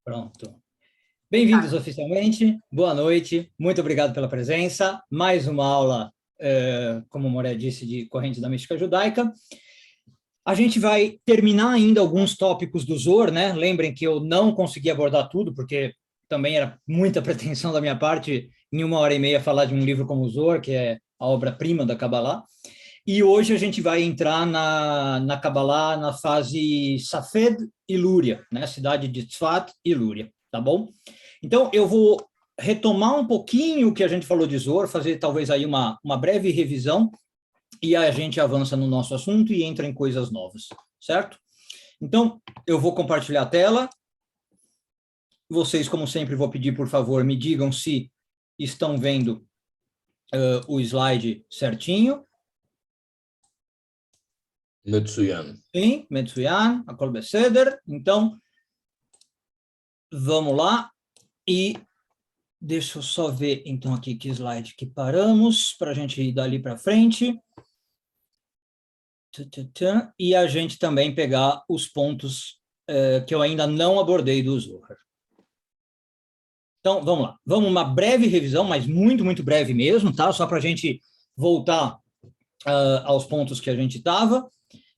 Pronto. Bem-vindos oficialmente, boa noite, muito obrigado pela presença. Mais uma aula, como o Moré disse, de correntes da mística judaica. A gente vai terminar ainda alguns tópicos do Zohar, né? Lembrem que eu não consegui abordar tudo, porque também era muita pretensão da minha parte, em 1 hora e meia, falar de um livro como o Zohar, que é a obra-prima da Kabbalah. E hoje a gente vai entrar na Kabbalah na fase Safed e Lúria, né? Cidade de Tzfat e Lúria, tá bom? Então, eu vou retomar um pouquinho o que a gente falou de Zohar, fazer talvez aí uma breve revisão, e a gente avança no nosso assunto e entra em coisas novas, certo? Então, eu vou compartilhar a tela. Vocês, como sempre, vou pedir, por favor, me digam se estão vendo o slide certinho. Metsuyan. Sim, Metsuyan, Akol Beseder. Então, vamos lá. E deixa eu só ver, então, aqui que slide que paramos, para a gente ir dali para frente. E a gente também pegar os pontos que eu ainda não abordei do Zohar. Então, vamos lá. Vamos uma breve revisão, mas muito, muito breve mesmo, tá? Só para a gente voltar aos pontos que a gente estava,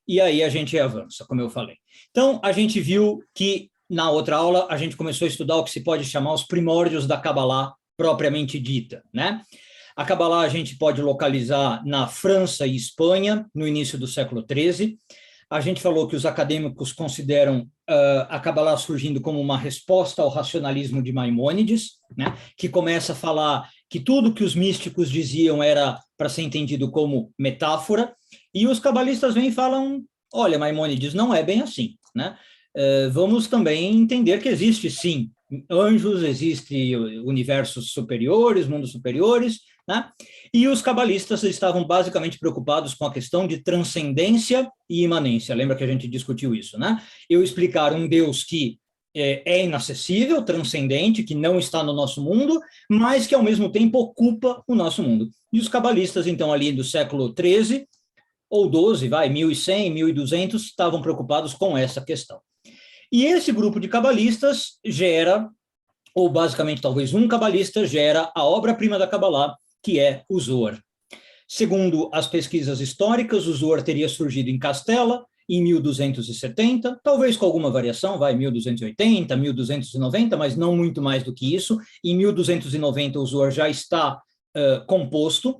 e aí a gente avança, como eu falei. Então, a gente viu que na outra aula a gente começou a estudar o que se pode chamar os primórdios da Kabbalah propriamente dita, né? A Kabbalah a gente pode localizar na França e Espanha, no início do século XIII. A gente falou que os acadêmicos consideram a Kabbalah surgindo como uma resposta ao racionalismo de Maimônides, né, que começa a falar que tudo que os místicos diziam era para ser entendido como metáfora, e os cabalistas vêm e falam, olha, Maimônides, não é bem assim, né? Vamos também entender que existe, sim, anjos, existe universos superiores, mundos superiores, né? E os cabalistas estavam basicamente preocupados com a questão de transcendência e imanência. Lembra que a gente discutiu isso, né? Eu explicar um Deus que é inacessível, transcendente, que não está no nosso mundo, mas que ao mesmo tempo ocupa o nosso mundo. E os cabalistas, então, ali do século XIII ou XII, 1100, 1200, estavam preocupados com essa questão. E esse grupo de cabalistas gera, ou basicamente talvez um cabalista, gera a obra-prima da Kabbalah, que é o Zohar. Segundo as pesquisas históricas, o Zohar teria surgido em Castela, em 1270, talvez com alguma variação, 1280, 1290, mas não muito mais do que isso. Em 1290 o Zohar já está composto,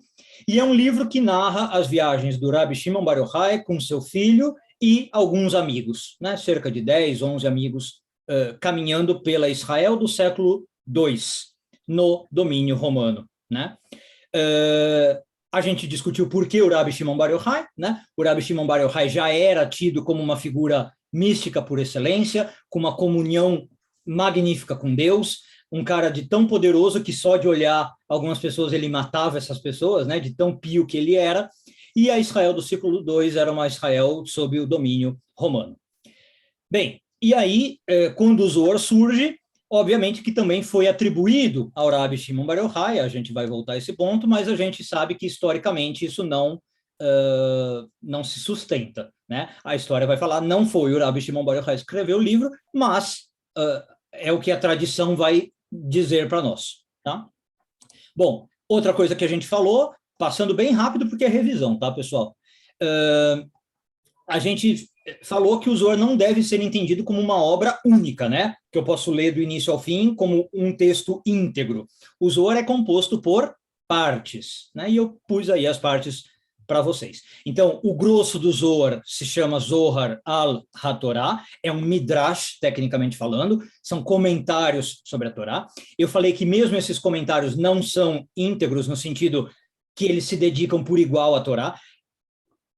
e é um livro que narra as viagens do Rabbi Shimon Bar Yochai com seu filho e alguns amigos, né? Cerca de 10, 11 amigos caminhando pela Israel do século II, no domínio romano, né? A gente discutiu por que o Rabbi Shimon Bar Yochai, né? O Rabbi Shimon Bar Yochai já era tido como uma figura mística por excelência, com uma comunhão magnífica com Deus, um cara de tão poderoso que só de olhar algumas pessoas ele matava essas pessoas, né? De tão pio que ele era. E a Israel do século II era uma Israel sob o domínio romano. Bem, e aí, quando o Zohar surge, obviamente que também foi atribuído ao Rabbi Shimon Bar Yochai, a gente vai voltar a esse ponto, mas a gente sabe que historicamente isso não se sustenta, né? A história vai falar, não foi o Rabbi Shimon Bar Yochai que escreveu o livro, mas é o que a tradição vai dizer para nós, tá? Bom, outra coisa que a gente falou, passando bem rápido porque é revisão, tá, pessoal? A gente falou que o Zohar não deve ser entendido como uma obra única, né? Que eu posso ler do início ao fim como um texto íntegro. O Zohar é composto por partes, né? E eu pus aí as partes para vocês. Então, o grosso do Zohar se chama Zohar al-HaTorah, é um midrash, tecnicamente falando, são comentários sobre a Torá. Eu falei que mesmo esses comentários não são íntegros no sentido que eles se dedicam por igual à Torá.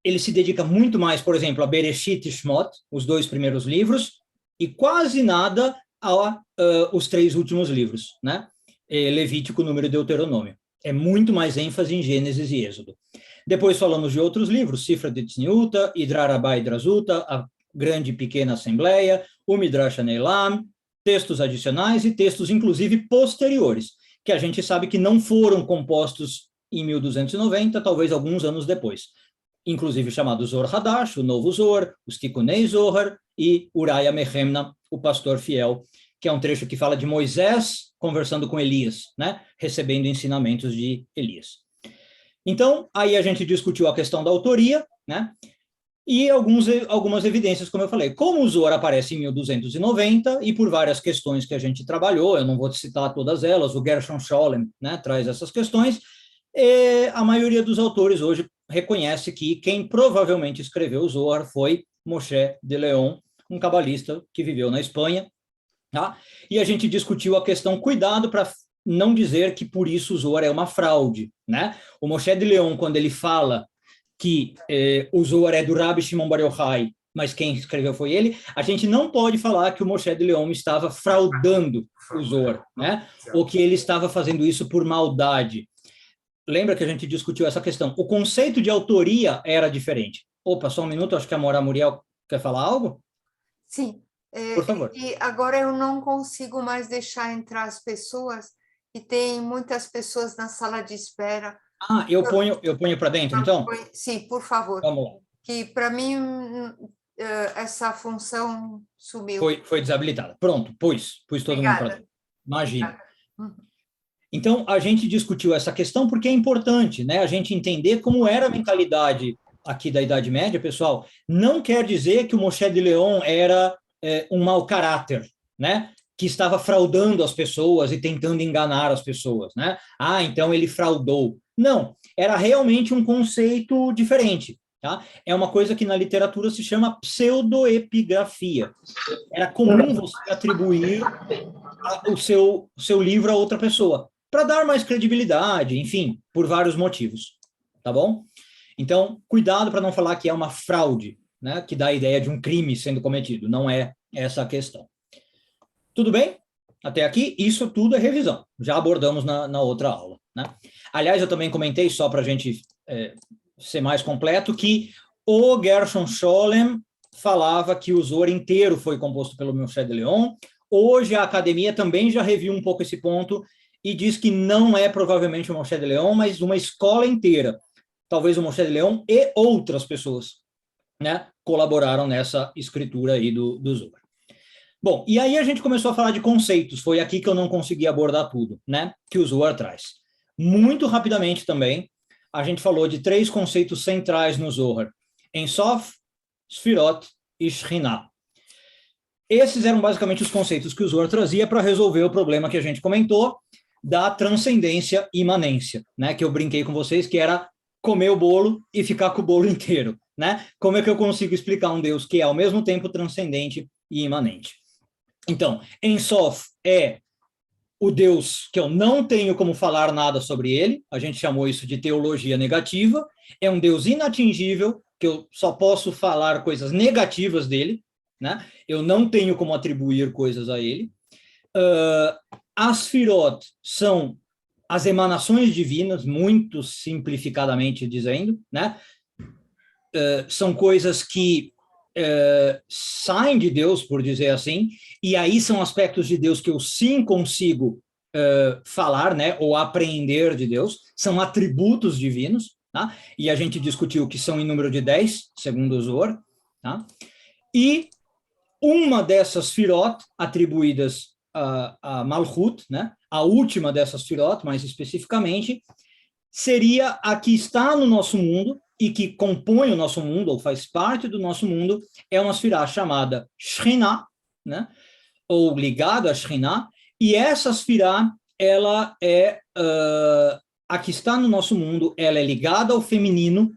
Ele se dedica muito mais, por exemplo, a Bereshit e Shmot, os 2 primeiros livros, e quase nada aos 3 últimos livros, né? Levítico, Número e Deuteronômio. É muito mais ênfase em Gênesis e Êxodo. Depois falamos de outros livros, Sifra de Tzniuta, Idrar Rabá e Drazuta, a Grande e Pequena Assembleia, o Midrash Neilam, textos adicionais e textos, inclusive, posteriores, que a gente sabe que não foram compostos em 1290, talvez alguns anos depois, inclusive chamado Zohar Hadash, o Novo Zohar, os Tikunei Zohar e Uraya Mehemna, o pastor fiel, que é um trecho que fala de Moisés conversando com Elias, né? Recebendo ensinamentos de Elias. Então, aí a gente discutiu a questão da autoria, né? E algumas evidências, como eu falei. Como o Zohar aparece em 1290, e por várias questões que a gente trabalhou, eu não vou citar todas elas, o Gershon Scholem, né, traz essas questões, e a maioria dos autores hoje reconhece que quem provavelmente escreveu o Zohar foi Moshe de Leon, um cabalista que viveu na Espanha, tá? E a gente discutiu a questão, cuidado para não dizer que por isso o Zohar é uma fraude, né? O Moshe de Leon, quando ele fala que o Zohar é do Rabbi Shimon Bar Yochai, mas quem escreveu foi ele, a gente não pode falar que o Moshe de Leon estava fraudando o Zohar, né? Ou que ele estava fazendo isso por maldade. Lembra que a gente discutiu essa questão? O conceito de autoria era diferente. Opa, só um minuto, acho que a Mora Muriel quer falar algo? Sim. Por favor. E agora eu não consigo mais deixar entrar as pessoas, e tem muitas pessoas na sala de espera. Ah, eu ponho para dentro, então? Sim, por favor. Vamos lá. Que para mim essa função sumiu. Foi desabilitada. Pronto, pus todo mundo para dentro. Imagina. Então, a gente discutiu essa questão porque é importante, né? A gente entender como era a mentalidade aqui da Idade Média, pessoal. Não quer dizer que o Moshe de Leon era um mau caráter, né? Que estava fraudando as pessoas e tentando enganar as pessoas, né? Ah, então ele fraudou. Não, era realmente um conceito diferente, tá? É uma coisa que na literatura se chama pseudoepigrafia. Era comum você atribuir o seu livro a outra pessoa, para dar mais credibilidade, enfim, por vários motivos, tá bom? Então, cuidado para não falar que é uma fraude, né? Que dá a ideia de um crime sendo cometido. Não é essa a questão. Tudo bem? Até aqui, isso tudo é revisão. Já abordamos na outra aula, né? Aliás, eu também comentei, só para a gente ser mais completo, que o Gershon Scholem falava que o Zohar inteiro foi composto pelo Moshe de Leon. Hoje a academia também já reviu um pouco esse ponto e diz que não é provavelmente o Moshe de Leon, mas uma escola inteira. Talvez o Moshe de Leon e outras pessoas, né, colaboraram nessa escritura aí do Zohar. Bom, e aí a gente começou a falar de conceitos, foi aqui que eu não consegui abordar tudo, né, que o Zohar traz. Muito rapidamente também, a gente falou de 3 conceitos centrais no Zohar: Ein Sof, Sfirot e Shekhinah. Esses eram basicamente os conceitos que o Zohar trazia para resolver o problema que a gente comentou da transcendência e imanência, né, que eu brinquei com vocês, que era comer o bolo e ficar com o bolo inteiro, né? Como é que eu consigo explicar um Deus que é ao mesmo tempo transcendente e imanente? Então, Ein Sof é o Deus que eu não tenho como falar nada sobre ele, a gente chamou isso de teologia negativa, é um Deus inatingível, que eu só posso falar coisas negativas dele, né? Eu não tenho como atribuir coisas a ele. As Sfirot são as emanações divinas, muito simplificadamente dizendo, né? São coisas que saem de Deus, por dizer assim, e aí são aspectos de Deus que eu sim consigo falar, né, ou apreender de Deus, são atributos divinos, tá? E a gente discutiu que são em número de 10, segundo o Zohar, tá? E uma dessas Sfirot atribuídas a Malchut, né, a última dessas Sfirot, mais especificamente, seria a que está no nosso mundo e que compõe o nosso mundo, ou faz parte do nosso mundo, é uma Sfirah chamada Shekhinah, né, ou ligada a Shekhinah, e essa Sfirah, ela é a que está no nosso mundo, ela é ligada ao feminino,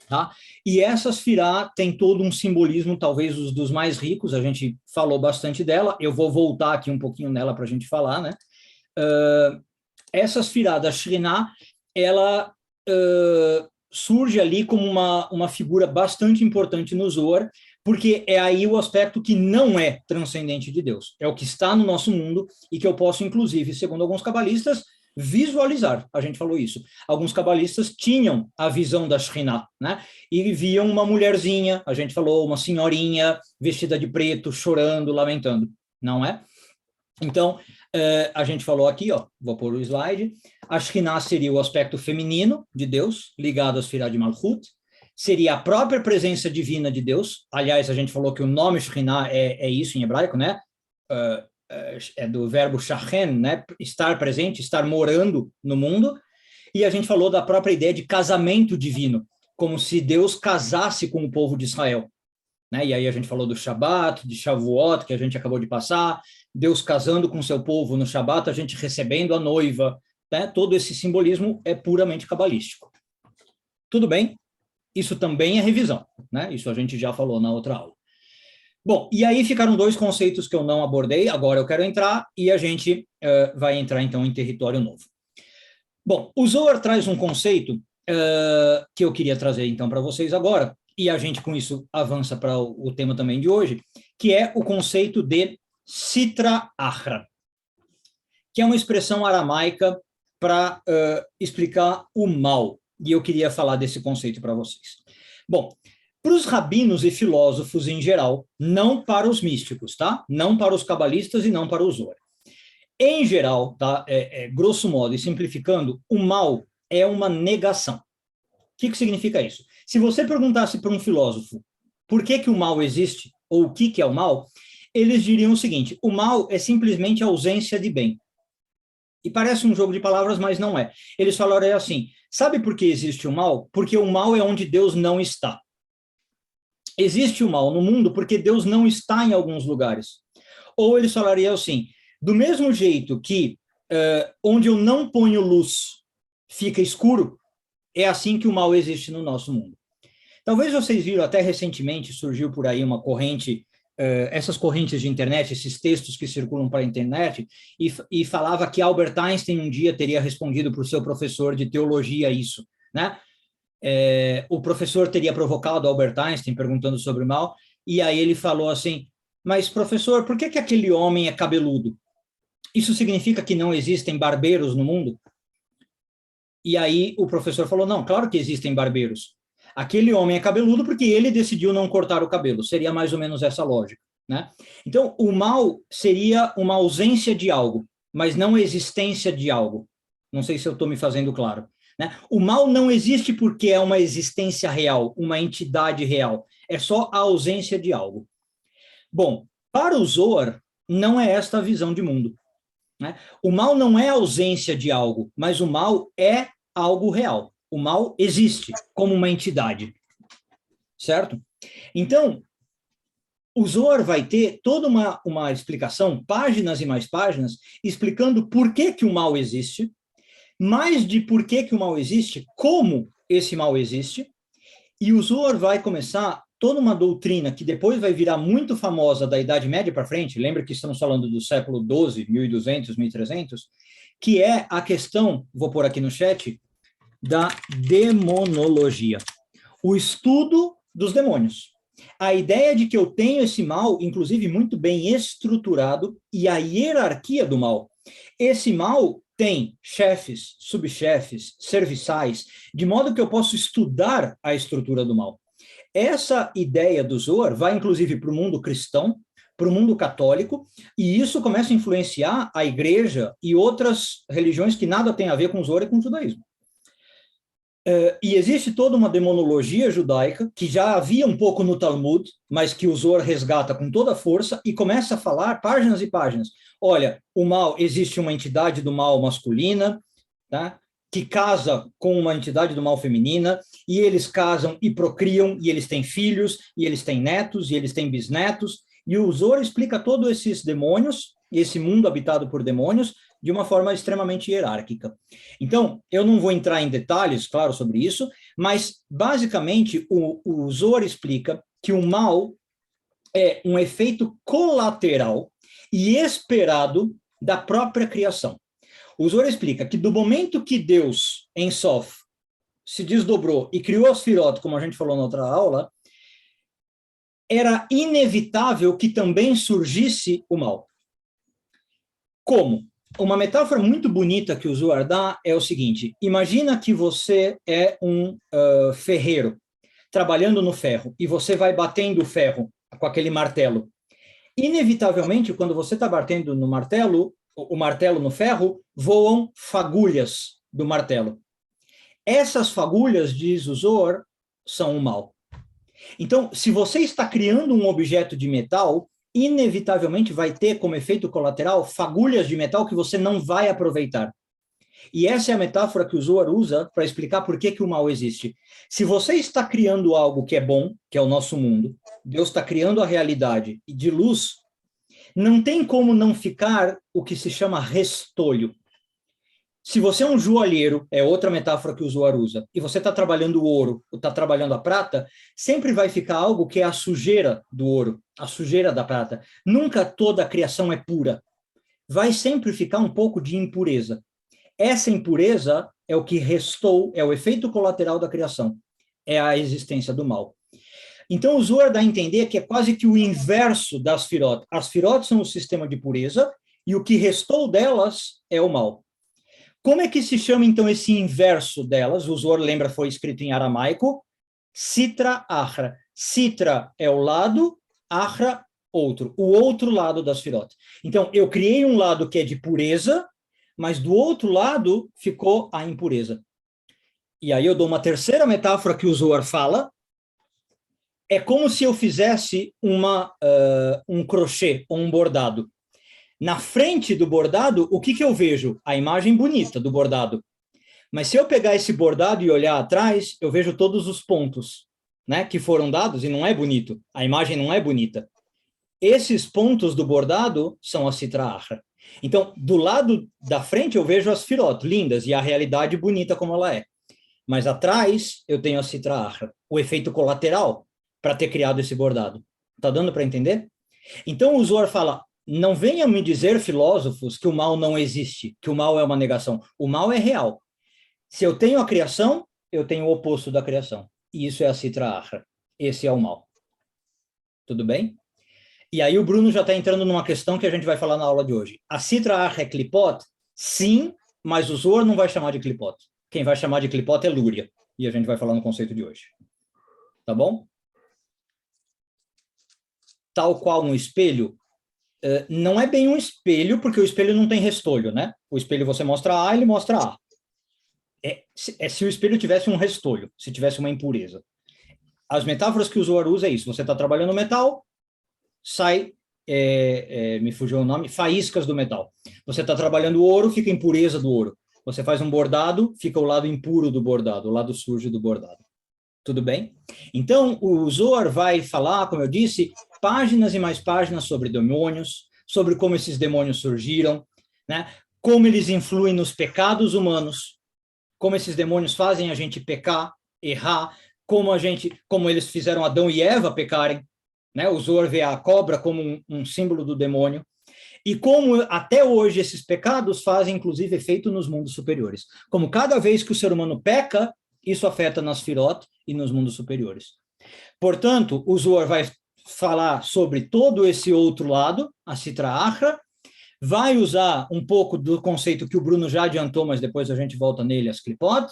tá? E essa Sfirah tem todo um simbolismo, talvez os dos mais ricos, a gente falou bastante dela, eu vou voltar aqui um pouquinho nela para a gente falar, né? Essa Sfirah da Shekhinah, ela surge ali como uma figura bastante importante no Zohar, porque é aí o aspecto que não é transcendente de Deus, é o que está no nosso mundo e que eu posso, inclusive, segundo alguns cabalistas, visualizar. A gente falou isso. Alguns cabalistas tinham a visão da Shekhinah, né? E viam uma mulherzinha, a gente falou, uma senhorinha vestida de preto, chorando, lamentando, não é? Então, a gente falou aqui, ó, vou pôr o slide, a Shekhinah seria o aspecto feminino de Deus, ligado à Sfirah de Malchut, seria a própria presença divina de Deus. Aliás, a gente falou que o nome Shekhinah é isso em hebraico, né? é do verbo shachen, né? Estar presente, estar morando no mundo, e a gente falou da própria ideia de casamento divino, como se Deus casasse com o povo de Israel, né? E aí a gente falou do Shabat, de Shavuot, que a gente acabou de passar, Deus casando com seu povo no Shabat, a gente recebendo a noiva, né? Todo esse simbolismo é puramente cabalístico. Tudo bem? Isso também é revisão, né? Isso a gente já falou na outra aula. Bom, e aí ficaram dois conceitos que eu não abordei, agora eu quero entrar, e a gente vai entrar então em território novo. Bom, o Zohar traz um conceito que eu queria trazer então para vocês agora, e a gente com isso avança para o tema também de hoje, que é o conceito de Sitra Achra, que é uma expressão aramaica para explicar o mal, e eu queria falar desse conceito para vocês. Bom, para os rabinos e filósofos em geral, não para os místicos, tá? Não para os cabalistas e não para o Zohar. Em geral, tá? Grosso modo e simplificando, o mal é uma negação. O que significa isso? Se você perguntasse para um filósofo por que o mal existe, ou o que é o mal, eles diriam o seguinte: o mal é simplesmente a ausência de bem. E parece um jogo de palavras, mas não é. Eles falariam assim: sabe por que existe o mal? Porque o mal é onde Deus não está. Existe o mal no mundo porque Deus não está em alguns lugares. Ou eles falariam assim: do mesmo jeito que onde eu não ponho luz fica escuro, é assim que o mal existe no nosso mundo. Talvez vocês viram, até recentemente surgiu por aí uma corrente, essas correntes de internet, esses textos que circulam para a internet, e falava que Albert Einstein um dia teria respondido para o seu professor de teologia isso, né? O professor teria provocado Albert Einstein perguntando sobre o mal, e aí ele falou assim: mas professor, por que aquele homem é cabeludo? Isso significa que não existem barbeiros no mundo? E aí o professor falou: não, claro que existem barbeiros. Aquele homem é cabeludo porque ele decidiu não cortar o cabelo. Seria mais ou menos essa lógica, né? Então, o mal seria uma ausência de algo, mas não a existência de algo. Não sei se eu estou me fazendo claro, né? O mal não existe porque é uma existência real, uma entidade real. É só a ausência de algo. Bom, para o Zohar, não é esta a visão de mundo, né? O mal não é a ausência de algo, mas o mal é algo real. O mal existe como uma entidade, certo? Então, o Zohar vai ter toda uma explicação, páginas e mais páginas, explicando por que o mal existe, mais de por que o mal existe, como esse mal existe, e o Zohar vai começar toda uma doutrina que depois vai virar muito famosa da Idade Média para frente, lembra que estamos falando do século XII, 1200, 1300, que é a questão, vou pôr aqui no chat, da demonologia, o estudo dos demônios. A ideia de que eu tenho esse mal, inclusive muito bem estruturado, e a hierarquia do mal. Esse mal tem chefes, subchefes, serviçais, de modo que eu posso estudar a estrutura do mal. Essa ideia do Zohar vai, inclusive, para o mundo cristão, para o mundo católico, e isso começa a influenciar a igreja e outras religiões que nada tem a ver com o Zohar e com o judaísmo. E existe toda uma demonologia judaica, que já havia um pouco no Talmud, mas que o Zohar resgata com toda a força e começa a falar páginas e páginas. Olha, o mal, existe uma entidade do mal masculina, tá? Que casa com uma entidade do mal feminina, e eles casam e procriam, e eles têm filhos, e eles têm netos, e eles têm bisnetos, e o Zohar explica todos esses demônios, esse mundo habitado por demônios, de uma forma extremamente hierárquica. Então, eu não vou entrar em detalhes, claro, sobre isso, mas, basicamente, o Zohar explica que o mal é um efeito colateral e esperado da própria criação. O Zohar explica que do momento que Deus, em Sof, se desdobrou e criou as Sefirot, como a gente falou na outra aula, era inevitável que também surgisse o mal. Como? Uma metáfora muito bonita que o Zohar dá é o seguinte: imagina que você é um ferreiro, trabalhando no ferro, e você vai batendo o ferro com aquele martelo. Inevitavelmente, quando você está batendo no martelo, o martelo no ferro, voam fagulhas do martelo. Essas fagulhas, diz o Zohar, são o mal. Então, se você está criando um objeto de metal, inevitavelmente vai ter como efeito colateral fagulhas de metal que você não vai aproveitar. E essa é a metáfora que o Zohar usa para explicar por que o mal existe. Se você está criando algo que é bom, que é o nosso mundo, Deus está criando a realidade de luz, não tem como não ficar o que se chama restolho. Se você é um joalheiro, é outra metáfora que o Zohar usa, e você está trabalhando o ouro, ou está trabalhando a prata, sempre vai ficar algo que é a sujeira do ouro, a sujeira da prata. Nunca toda a criação é pura. Vai sempre ficar um pouco de impureza. Essa impureza é o que restou, é o efeito colateral da criação, é a existência do mal. Então, o Zohar dá a entender que é quase que o inverso das Sfirot. As Sfirot são o sistema de pureza, e o que restou delas é o mal. Como é que se chama, então, esse inverso delas? O Zohar, lembra, foi escrito em aramaico, Sitra Achra. Sitra é o lado, Achra, outro. O outro lado das Sfirot. Então, eu criei um lado que é de pureza, mas do outro lado ficou a impureza. E aí eu dou uma terceira metáfora que o Zohar fala. É como se eu fizesse um crochê ou um bordado. Na frente do bordado, o que eu vejo? A imagem bonita do bordado. Mas se eu pegar esse bordado e olhar atrás, eu vejo todos os pontos, né, que foram dados e não é bonito. A imagem não é bonita. Esses pontos do bordado são a Sitra Achra. Então, do lado da frente, eu vejo as Sfirot, lindas, e a realidade bonita como ela é. Mas atrás, eu tenho a Sitra Achra, o efeito colateral para ter criado esse bordado. Tá dando para entender? Então, o Zohar fala, não venham me dizer, filósofos, que o mal não existe, que o mal é uma negação. O mal é real. Se eu tenho a criação, eu tenho o oposto da criação. E isso é a Sitra Achra. Esse é o mal. Tudo bem? E aí o Bruno já está entrando numa questão que a gente vai falar na aula de hoje. A Sitra Achra é Klipot? Sim, mas o Zohar não vai chamar de Klipot. Quem vai chamar de Klipot é Lúria. E a gente vai falar no conceito de hoje. Tá bom? Tal qual um espelho, não é bem um espelho, porque o espelho não tem restolho, né? O espelho você mostra A, ele mostra A. Se o espelho tivesse um restolho, se tivesse uma impureza. As metáforas que o Zohar usa é isso. Você está trabalhando metal, sai, me fugiu o nome, faíscas do metal. Você está trabalhando ouro, fica impureza do ouro. Você faz um bordado, fica o lado impuro do bordado, o lado sujo do bordado. Tudo bem? Então, o Zohar vai falar, como eu disse, páginas e mais páginas sobre demônios, sobre como esses demônios surgiram, né? Como eles influem nos pecados humanos, como esses demônios fazem a gente pecar, errar, como eles fizeram Adão e Eva pecarem, né? O Zohar vê a cobra como um símbolo do demônio, e como até hoje esses pecados fazem, inclusive, efeito nos mundos superiores. Como cada vez que o ser humano peca, isso afeta nas Sfirot e nos mundos superiores. Portanto, o Zohar vai falar sobre todo esse outro lado, a Sitra Achra, vai usar um pouco do conceito que o Bruno já adiantou, mas depois a gente volta nele, as Klipot,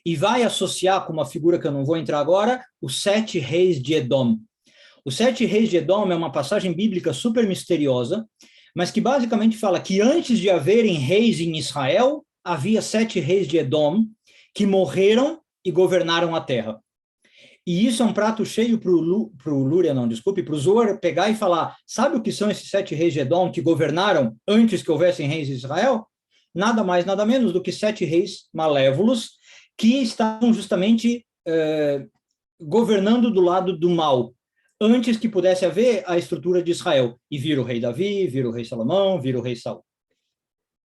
e vai associar com uma figura que eu não vou entrar agora, os 7 reis de Edom. Os 7 reis de Edom é uma passagem bíblica super misteriosa, mas que basicamente fala que antes de haverem reis em Israel, havia 7 reis de Edom que morreram e governaram a terra. E isso é um prato cheio para o Zohar pegar e falar, sabe o que são esses 7 reis de Edom que governaram antes que houvessem reis de Israel? Nada mais, nada menos do que 7 reis malévolos que estavam justamente governando do lado do mal, antes que pudesse haver a estrutura de Israel. E vira o rei Davi, vira o rei Salomão, vira o rei Saul.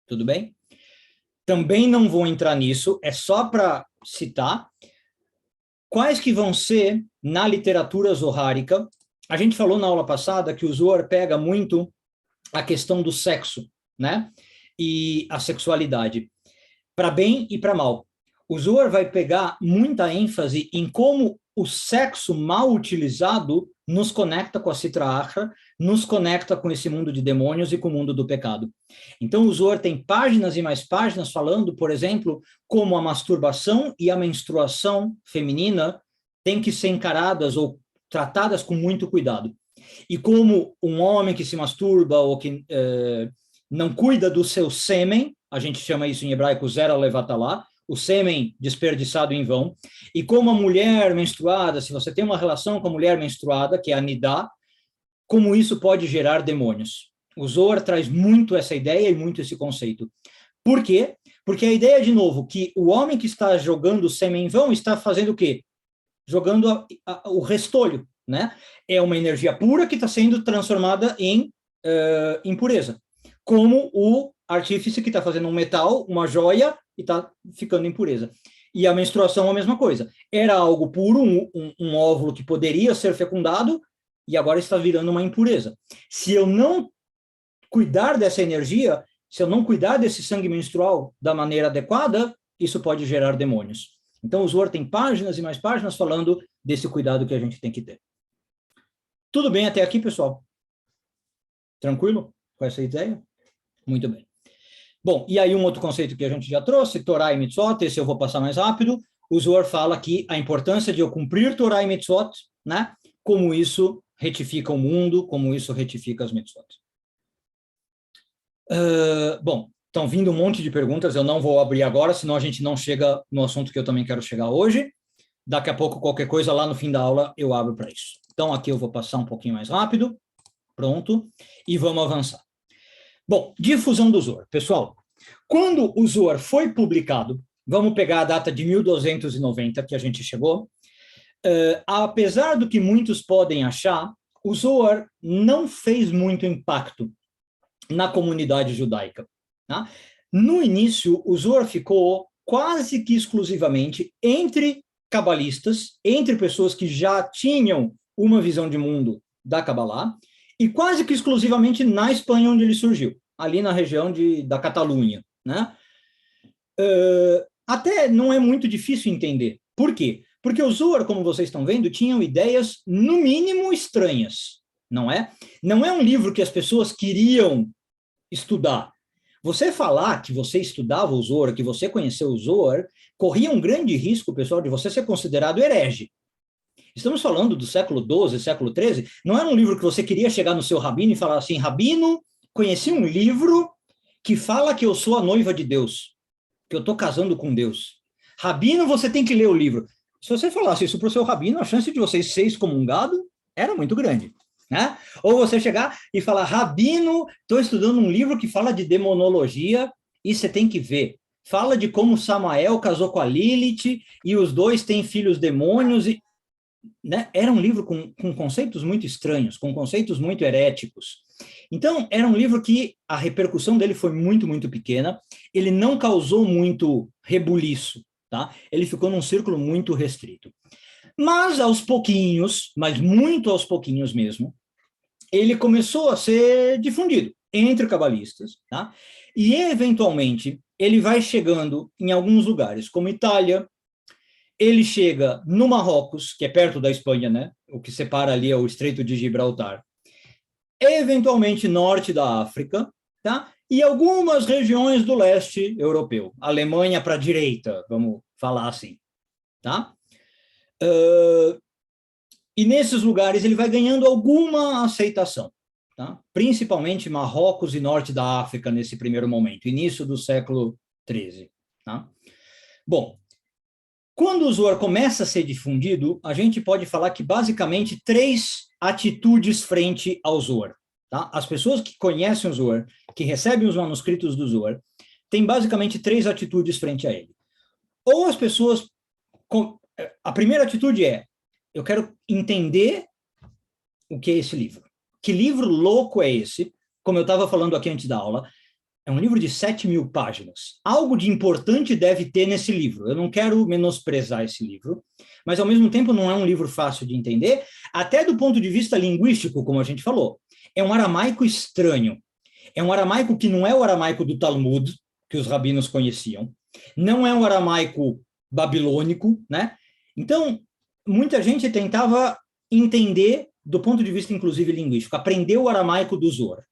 Tudo bem? Também não vou entrar nisso, é só para citar. Quais que vão ser, na literatura zohárica, a gente falou na aula passada que o Zohar pega muito a questão do sexo, né? E a sexualidade, para bem e para mal. O Zohar vai pegar muita ênfase em como o sexo mal utilizado nos conecta com a Sitra Achra, nos conecta com esse mundo de demônios e com o mundo do pecado. Então, o Zohar tem páginas e mais páginas falando, por exemplo, como a masturbação e a menstruação feminina têm que ser encaradas ou tratadas com muito cuidado. E como um homem que se masturba ou que não cuida do seu sêmen, a gente chama isso em hebraico zera levatalá, o sêmen desperdiçado em vão, e como a mulher menstruada, se você tem uma relação com a mulher menstruada, que é a nidá, como isso pode gerar demônios. O Zohar traz muito essa ideia e muito esse conceito. Por quê? Porque a ideia, de novo, que o homem que está jogando sêmen em vão está fazendo o quê? Jogando o restolho, né? É uma energia pura que está sendo transformada em impureza. Como o artífice que está fazendo um metal, uma joia, e está ficando impureza. E a menstruação é a mesma coisa. Era algo puro, um óvulo que poderia ser fecundado, e agora está virando uma impureza. Se eu não cuidar dessa energia, se eu não cuidar desse sangue menstrual da maneira adequada, isso pode gerar demônios. Então, o Zohar tem páginas e mais páginas falando desse cuidado que a gente tem que ter. Tudo bem até aqui, pessoal? Tranquilo com essa ideia? Muito bem. Bom, e aí um outro conceito que a gente já trouxe, Torá e Mitzvot, esse eu vou passar mais rápido. O Zohar fala aqui a importância de eu cumprir Torá e Mitzvot, né? Como isso retifica o mundo, como isso retifica as Mitzvot. Bom, estão vindo um monte de perguntas, eu não vou abrir agora, senão a gente não chega no assunto que eu também quero chegar hoje. Daqui a pouco, qualquer coisa, lá no fim da aula, eu abro para isso. Então, aqui eu vou passar um pouquinho mais rápido. Pronto. E vamos avançar. Bom, difusão do Zohar. Pessoal, quando o Zohar foi publicado, vamos pegar a data de 1290, que a gente chegou, apesar do que muitos podem achar, o Zohar não fez muito impacto na comunidade judaica. Tá? No início, o Zohar ficou quase que exclusivamente entre cabalistas, entre pessoas que já tinham uma visão de mundo da Kabbalah, e quase que exclusivamente na Espanha, onde ele surgiu, ali na região da Catalunha. Né? Até não é muito difícil entender. Por quê? Porque o Zohar, como vocês estão vendo, tinham ideias, no mínimo, estranhas, não é? Não é um livro que as pessoas queriam estudar. Você falar que você estudava o Zohar, que você conheceu o Zohar, corria um grande risco, pessoal, de você ser considerado herege. Estamos falando do século XII, século XIII, não era um livro que você queria chegar no seu rabino e falar assim, rabino, conheci um livro que fala que eu sou a noiva de Deus, que eu estou casando com Deus. Rabino, você tem que ler o livro. Se você falasse isso para o seu rabino, a chance de você ser excomungado era muito grande. Né? Ou você chegar e falar, rabino, estou estudando um livro que fala de demonologia e você tem que ver. Fala de como Samael casou com a Lilith e os dois têm filhos demônios. Né? Era um livro com conceitos muito estranhos, com conceitos muito heréticos. Então, era um livro que a repercussão dele foi muito, muito pequena. Ele não causou muito rebuliço. Tá? Ele ficou num círculo muito restrito. Mas, aos pouquinhos, mas muito aos pouquinhos mesmo, ele começou a ser difundido entre cabalistas, tá? E, eventualmente, ele vai chegando em alguns lugares, como Itália, ele chega no Marrocos, que é perto da Espanha, né? O que separa ali é o Estreito de Gibraltar, eventualmente norte da África, tá? E algumas regiões do leste europeu, Alemanha para a direita, vamos falar assim, tá? E nesses lugares ele vai ganhando alguma aceitação, tá? Principalmente Marrocos e norte da África nesse primeiro momento, início do século XIII. Tá? Bom, quando o Zohar começa a ser difundido, a gente pode falar que basicamente 3 atitudes frente ao Zohar. Tá? As pessoas que conhecem o Zohar, que recebem os manuscritos do Zohar, têm basicamente 3 atitudes frente a ele. Ou as pessoas... A primeira atitude é, eu quero entender o que é esse livro. Que livro louco é esse? Como eu estava falando aqui antes da aula, é um livro de 7.000 páginas. Algo de importante deve ter nesse livro. Eu não quero menosprezar esse livro, mas, ao mesmo tempo, não é um livro fácil de entender, até do ponto de vista linguístico, como a gente falou. É um aramaico estranho. É um aramaico que não é o aramaico do Talmud, que os rabinos conheciam. Não é um aramaico babilônico, né? Então, muita gente tentava entender do ponto de vista, inclusive, linguístico, aprender o aramaico do Zohar.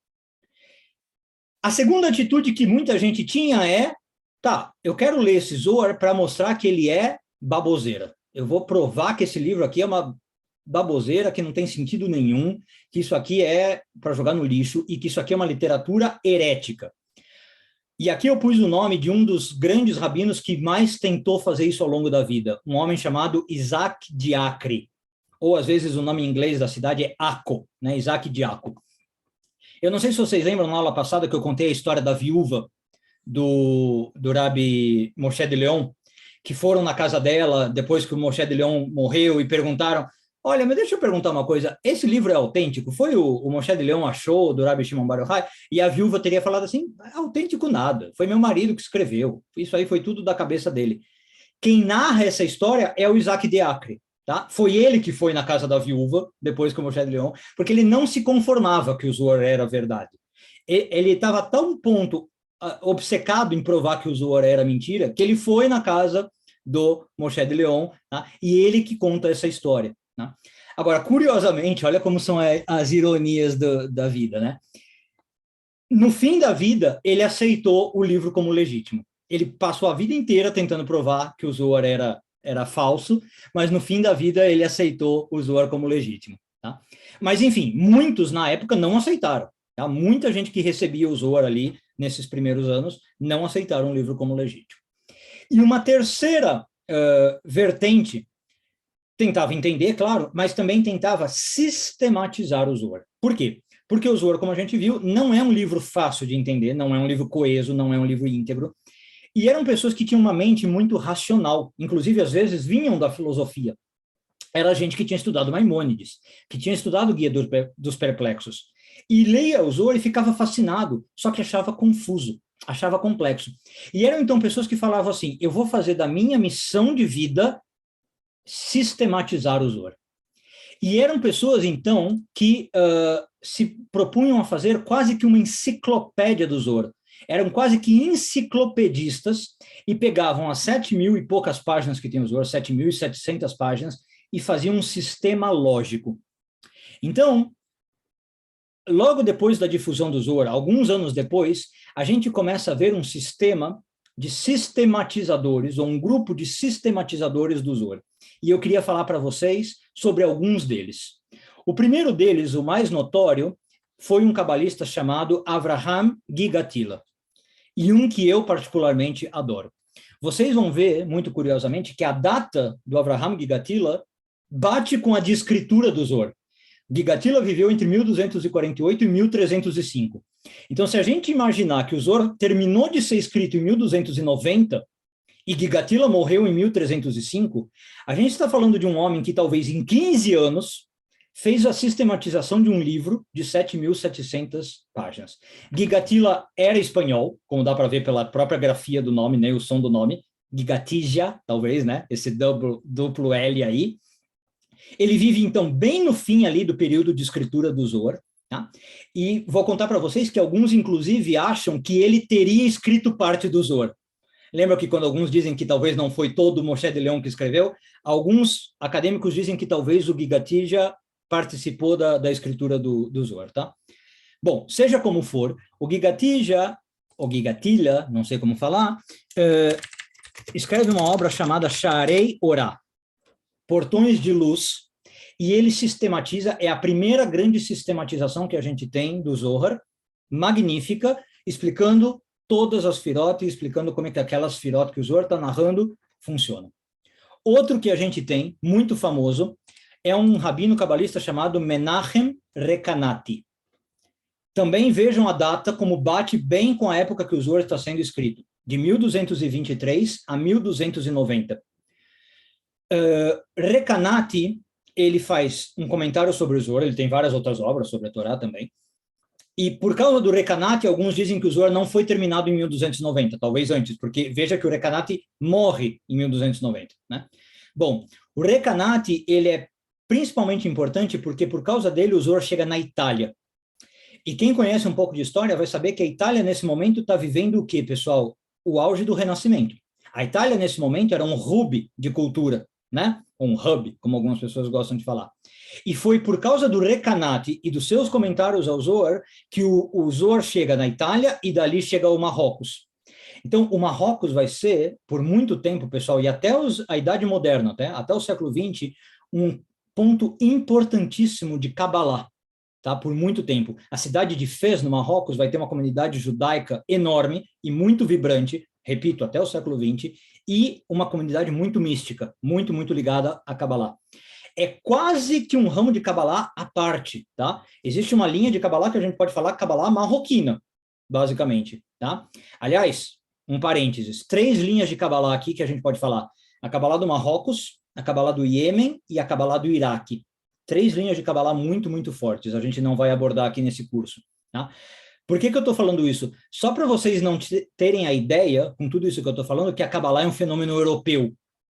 A segunda atitude que muita gente tinha é, tá, eu quero ler esse Zohar para mostrar que ele é baboseira. Eu vou provar que esse livro aqui é uma baboseira, que não tem sentido nenhum, que isso aqui é para jogar no lixo e que isso aqui é uma literatura herética. E aqui eu pus o nome de um dos grandes rabinos que mais tentou fazer isso ao longo da vida, um homem chamado Isaac de Acre, ou às vezes o nome em inglês da cidade é Akko, né? Isaac de Akko. Eu não sei se vocês lembram, na aula passada que eu contei a história da viúva do Rabbi Moshe de Leon, que foram na casa dela depois que o Moshe de Leon morreu e perguntaram: olha, mas deixa eu perguntar uma coisa, esse livro é autêntico? Foi o Moshe de Leon achou do Rabbi Shimon Bar Yochai? E a viúva teria falado assim: autêntico nada, foi meu marido que escreveu, isso aí foi tudo da cabeça dele. Quem narra essa história é o Isaac de Acre. Tá? Foi ele que foi na casa da viúva, depois que o Moshe de Leon, porque ele não se conformava que o Zohar era verdade. Ele estava a tão ponto obcecado em provar que o Zohar era mentira, que ele foi na casa do Moshe de Leon, tá? E ele que conta essa história. Tá? Agora, curiosamente, olha como são as ironias da vida, né? No fim da vida, ele aceitou o livro como legítimo. Ele passou a vida inteira tentando provar que o Zohar era falso, mas no fim da vida ele aceitou o Zohar como legítimo. Tá? Mas, enfim, muitos na época não aceitaram. Tá? Muita gente que recebia o Zohar ali, nesses primeiros anos, não aceitaram o livro como legítimo. E uma terceira vertente tentava entender, claro, mas também tentava sistematizar o Zohar. Por quê? Porque o Zohar, como a gente viu, não é um livro fácil de entender, não é um livro coeso, não é um livro íntegro, e eram pessoas que tinham uma mente muito racional, inclusive às vezes vinham da filosofia. Era gente que tinha estudado Maimônides, que tinha estudado o Guia dos Perplexos, e leia o Zohar e ficava fascinado, só que achava confuso, achava complexo. E eram então pessoas que falavam assim: eu vou fazer da minha missão de vida sistematizar o Zohar. E eram pessoas, então, que se propunham a fazer quase que uma enciclopédia do Zohar. Eram quase que enciclopedistas e pegavam as 7.000 e poucas páginas que tem o Zohar, 7.700 páginas, e faziam um sistema lógico. Então, logo depois da difusão do Zohar, alguns anos depois, a gente começa a ver um sistema de sistematizadores, ou um grupo de sistematizadores do Zohar. E eu queria falar para vocês sobre alguns deles. O primeiro deles, o mais notório, foi um cabalista chamado Avraham Gigatila, e um que eu particularmente adoro. Vocês vão ver, muito curiosamente, que a data do Avraham Gigatila bate com a de escritura do Zohar. Gigatila viveu entre 1248 e 1305. Então, se a gente imaginar que o Zohar terminou de ser escrito em 1290 e Gigatila morreu em 1305, a gente está falando de um homem que talvez em 15 anos fez a sistematização de um livro de 7.700 páginas. Gigatila era espanhol, como dá para ver pela própria grafia do nome, né, o som do nome, Gigatija, talvez, né, esse duplo L aí. Ele vive, então, bem no fim ali do período de escritura do Zohar, tá? E vou contar para vocês que alguns, inclusive, acham que ele teria escrito parte do Zohar. Lembra que quando alguns dizem que talvez não foi todo o Moshe de Leon que escreveu, alguns acadêmicos dizem que talvez o Gigatija participou da escritura do Zohar, tá? Bom, seja como for, o Gigatija, ou Gigatila, não sei como falar, escreve uma obra chamada Sharei Orá, Portões de Luz, e ele sistematiza, é a primeira grande sistematização que a gente tem do Zohar, magnífica, explicando todas as firot, explicando como é que aquelas firot que o Zohar está narrando funcionam. Outro que a gente tem, muito famoso, é um rabino cabalista chamado Menachem Recanati. Também vejam a data como bate bem com a época que o Zohar está sendo escrito, de 1223 a 1290. Recanati, ele faz um comentário sobre o Zohar, ele tem várias outras obras sobre a Torá também, e por causa do Recanati, alguns dizem que o Zohar não foi terminado em 1290, talvez antes, porque veja que o Recanati morre em 1290, né? Bom, o Recanati, ele é principalmente importante porque por causa dele o Zohar chega na Itália. E quem conhece um pouco de história vai saber que a Itália nesse momento está vivendo o quê, pessoal? O auge do Renascimento. A Itália nesse momento era um hub de cultura, né? Um hub, como algumas pessoas gostam de falar. E foi por causa do Recanati e dos seus comentários ao Zohar que o Zohar chega na Itália e dali chega ao Marrocos. Então, o Marrocos vai ser, por muito tempo, pessoal, e até a Idade Moderna, até o século XX, um ponto importantíssimo de Kabbalah, tá? Por muito tempo. A cidade de Fez, no Marrocos, vai ter uma comunidade judaica enorme e muito vibrante, repito, até o século XX, e uma comunidade muito mística, muito, muito ligada a Kabbalah. é quase que um ramo de Kabbalah à parte, tá? Existe uma linha de Kabbalah que a gente pode falar Kabbalah marroquina, basicamente, tá? Aliás, um parênteses, 3 linhas de Kabbalah aqui que a gente pode falar. A Kabbalah do Marrocos, a Kabbalah do Iêmen e a Kabbalah do Iraque. 3 linhas de Kabbalah muito, muito fortes. A gente não vai abordar aqui nesse curso, tá? Por que eu estou falando isso? Só para vocês não terem a ideia, com tudo isso que eu estou falando, que a Kabbalah é um fenômeno europeu,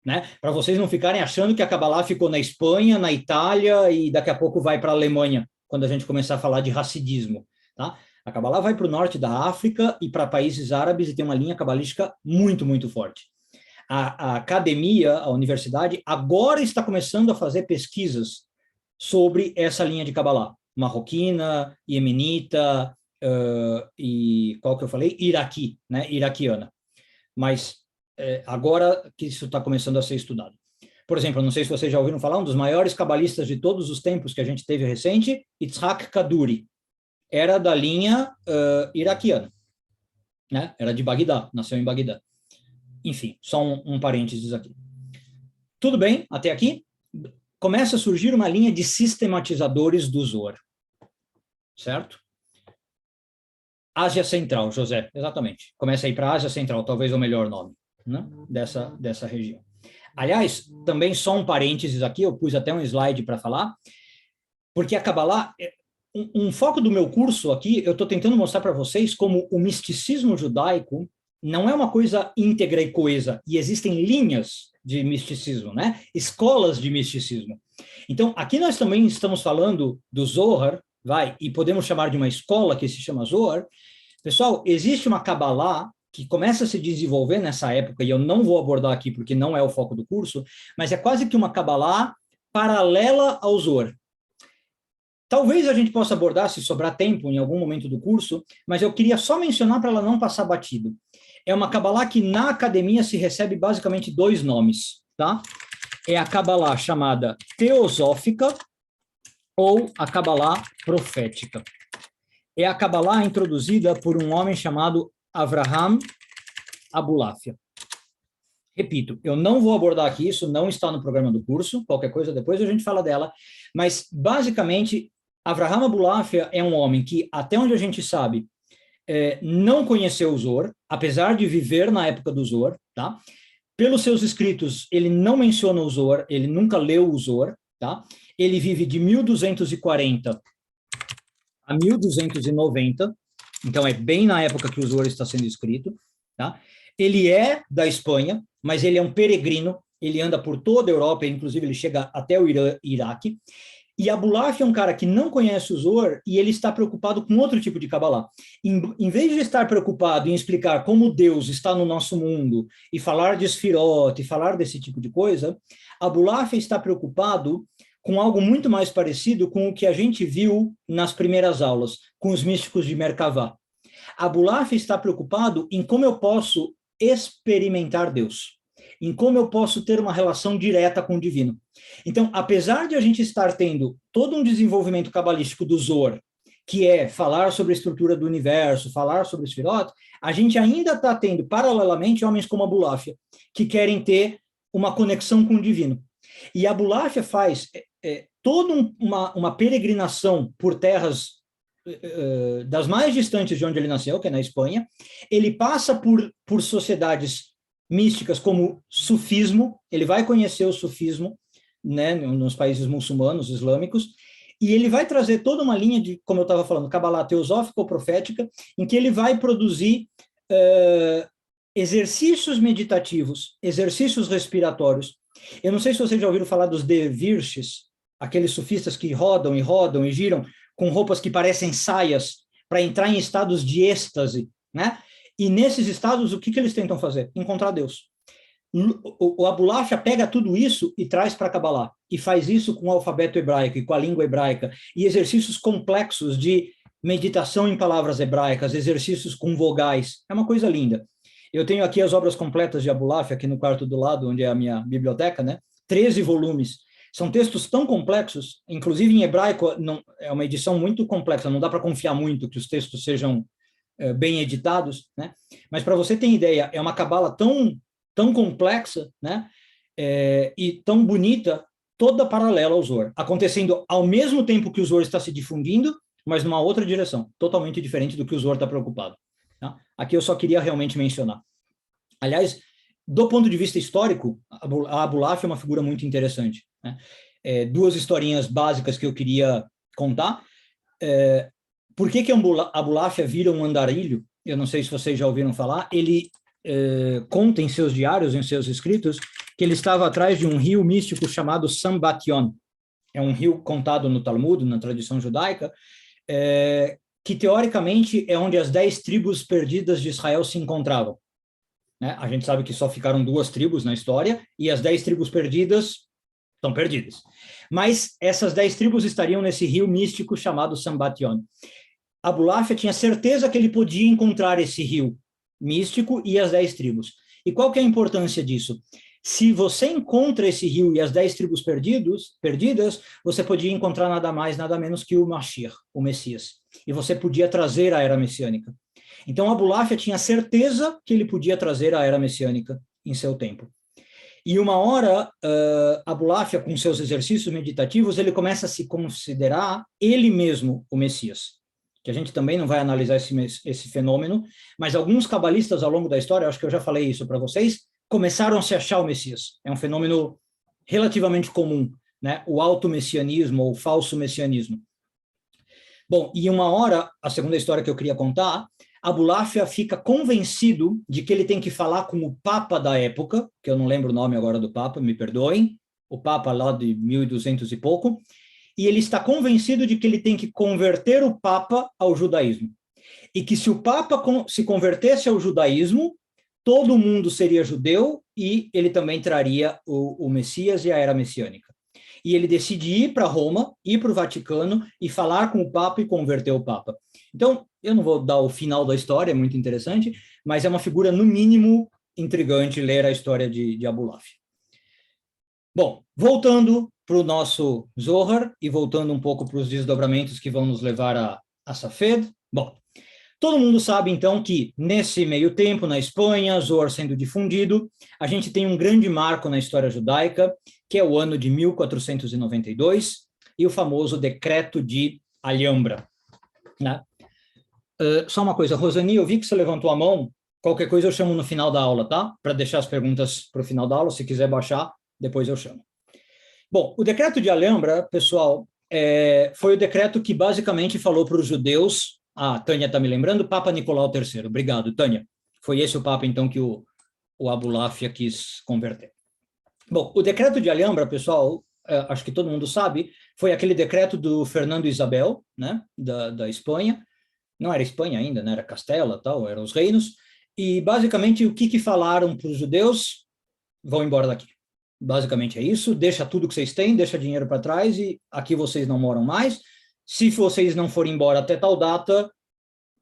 né? Para vocês não ficarem achando que a Kabbalah ficou na Espanha, na Itália e daqui a pouco vai para a Alemanha, quando a gente começar a falar de racidismo, tá? A Kabbalah vai para o norte da África e para países árabes e tem uma linha cabalística muito, muito forte. A academia, a universidade, agora está começando a fazer pesquisas sobre essa linha de Kabbalah, marroquina, iemenita, e qual que eu falei? Iraqui, né? Iraquiana. Mas agora que isso está começando a ser estudado. Por exemplo, não sei se vocês já ouviram falar, um dos maiores cabalistas de todos os tempos que a gente teve recente, Itzhak Kaduri, era da linha iraquiana, né? Era de Bagdá, nasceu em Bagdá. Enfim, só um parênteses aqui. Tudo bem, até aqui? Começa a surgir uma linha de sistematizadores do Zohar, certo? Ásia Central, José, exatamente. Começa a ir para a Ásia Central, talvez o melhor nome, né? dessa região. Aliás, também só um parênteses aqui, eu pus até um slide para falar, porque a Kabbalah, um foco do meu curso aqui, eu estou tentando mostrar para vocês como o misticismo judaico não é uma coisa íntegra e coesa, e existem linhas de misticismo, né? Escolas de misticismo. Então, aqui nós também estamos falando do Zohar, e podemos chamar de uma escola que se chama Zohar. Pessoal, existe uma Kabbalah que começa a se desenvolver nessa época, e eu não vou abordar aqui porque não é o foco do curso, mas é quase que uma Kabbalah paralela ao Zohar. Talvez a gente possa abordar, se sobrar tempo, em algum momento do curso, mas eu queria só mencionar para ela não passar batido. É uma Kabbalah que na academia se recebe basicamente 2 nomes, tá? É a Kabbalah chamada teosófica ou a Kabbalah profética. É a Kabbalah introduzida por um homem chamado Avraham Abulafia. Repito, eu não vou abordar aqui, isso não está no programa do curso, qualquer coisa depois a gente fala dela, mas basicamente Avraham Abulafia é um homem que, até onde a gente sabe, não conheceu o Zohar, apesar de viver na época do Zohar, tá? Pelos seus escritos, ele não menciona o Zohar, ele nunca leu o Zohar, tá? Ele vive de 1240 a 1290, então é bem na época que o Zohar está sendo escrito, tá? Ele é da Espanha, mas ele é um peregrino, ele anda por toda a Europa, inclusive ele chega até o Iraque, e Abulafia é um cara que não conhece o Zohar e ele está preocupado com outro tipo de Kabbalah. Em vez de estar preocupado em explicar como Deus está no nosso mundo e falar de Sfirot e falar desse tipo de coisa, Abulafia está preocupado com algo muito mais parecido com o que a gente viu nas primeiras aulas, com os místicos de Merkavá. Abulafia está preocupado em como eu posso experimentar Deus, em como eu posso ter uma relação direta com o divino. Então, apesar de a gente estar tendo todo um desenvolvimento cabalístico do Zohar, que é falar sobre a estrutura do universo, falar sobre o Sfirot, a gente ainda está tendo, paralelamente, homens como Abulafia, que querem ter uma conexão com o divino. E Abulafia faz toda uma peregrinação por terras das mais distantes de onde ele nasceu, que é na Espanha. Ele passa por sociedades místicas como sufismo, ele vai conhecer o sufismo, né, nos países muçulmanos, islâmicos, e ele vai trazer toda uma linha de, como eu estava falando, Kabbalah teosófica ou profética, em que ele vai produzir exercícios meditativos, exercícios respiratórios. Eu não sei se vocês já ouviram falar dos dervishes, aqueles sufistas que rodam e rodam e giram com roupas que parecem saias para entrar em estados de êxtase, né? E nesses estados, o que eles tentam fazer? Encontrar Deus. O Abulafia pega tudo isso e traz para a Kabbalah, e faz isso com o alfabeto hebraico e com a língua hebraica, e exercícios complexos de meditação em palavras hebraicas, exercícios com vogais. É uma coisa linda. Eu tenho aqui as obras completas de Abulafia, aqui no quarto do lado, onde é a minha biblioteca, né? 13 volumes. São textos tão complexos, inclusive em hebraico, é uma edição muito complexa, não dá para confiar muito que os textos sejam bem editados, né? Mas para você ter ideia, é uma cabala tão complexa, né? E tão bonita, toda paralela ao Zohar, acontecendo ao mesmo tempo que o Zohar está se difundindo, mas numa outra direção, totalmente diferente do que o Zohar está preocupado. Tá? Aqui eu só queria realmente mencionar. Aliás, do ponto de vista histórico, a Abulaf é uma figura muito interessante. Né? Duas historinhas básicas que eu queria contar. Por que a Abulaf vira um andarilho? Eu não sei se vocês já ouviram falar. Ele conta em seus diários, em seus escritos, que ele estava atrás de um rio místico chamado Sambatyon. É um rio contado no Talmud, na tradição judaica, que teoricamente é onde as 10 tribos perdidas de Israel se encontravam. Né? A gente sabe que só ficaram 2 tribos na história, e as 10 tribos perdidas estão perdidas. Mas essas 10 tribos estariam nesse rio místico chamado Sambatyon. Abulafia tinha certeza que ele podia encontrar esse rio místico e as 10 tribos. E qual que é a importância disso? Se você encontra esse rio e as 10 tribos perdidas, você podia encontrar nada mais, nada menos que o Mashiach, o Messias. E você podia trazer a era messiânica. Então, Abulafia tinha certeza que ele podia trazer a era messiânica em seu tempo. E uma hora, Abulafia, com seus exercícios meditativos, ele começa a se considerar ele mesmo o Messias. Que a gente também não vai analisar esse fenômeno, mas alguns cabalistas ao longo da história, acho que eu já falei isso para vocês, começaram a se achar o Messias. É um fenômeno relativamente comum, né? O auto-messianismo ou falso messianismo. Bom, e uma hora, a segunda história que eu queria contar, Abulafia fica convencido de que ele tem que falar com o Papa da época, que eu não lembro o nome agora do Papa, me perdoem, o Papa lá de 1200 e pouco, e ele está convencido de que ele tem que converter o Papa ao judaísmo. E que se o Papa se convertesse ao judaísmo, todo mundo seria judeu e ele também traria o Messias e a era messiânica. E ele decide ir para Roma, ir para o Vaticano e falar com o Papa e converter o Papa. Então, eu não vou dar o final da história, é muito interessante, mas é uma figura, no mínimo, intrigante ler a história de Abulafia. Bom, voltando para o nosso Zohar e voltando um pouco para os desdobramentos que vão nos levar a Safed. Bom, todo mundo sabe, então, que nesse meio tempo, na Espanha, Zohar sendo difundido, a gente tem um grande marco na história judaica, que é o ano de 1492, e o famoso Decreto de Alhambra. Né? Só uma coisa, Rosani, eu vi que você levantou a mão, qualquer coisa eu chamo no final da aula, tá? Para deixar as perguntas para o final da aula, se quiser baixar, depois eu chamo. Bom, o Decreto de Alhambra, pessoal, foi o decreto que basicamente falou para os judeus, a Tânia está me lembrando, Papa Nicolau III, obrigado, Tânia. Foi esse o Papa, então, que o Abulafia quis converter. Bom, o Decreto de Alhambra, pessoal, acho que todo mundo sabe, foi aquele decreto do Fernando Isabel, né, da Espanha. Não era Espanha ainda, né, era Castela, tal, eram os reinos. E, basicamente, o que falaram para os judeus? Vão embora daqui. Basicamente é isso, deixa tudo que vocês têm, deixa dinheiro para trás e aqui vocês não moram mais. Se vocês não forem embora até tal data,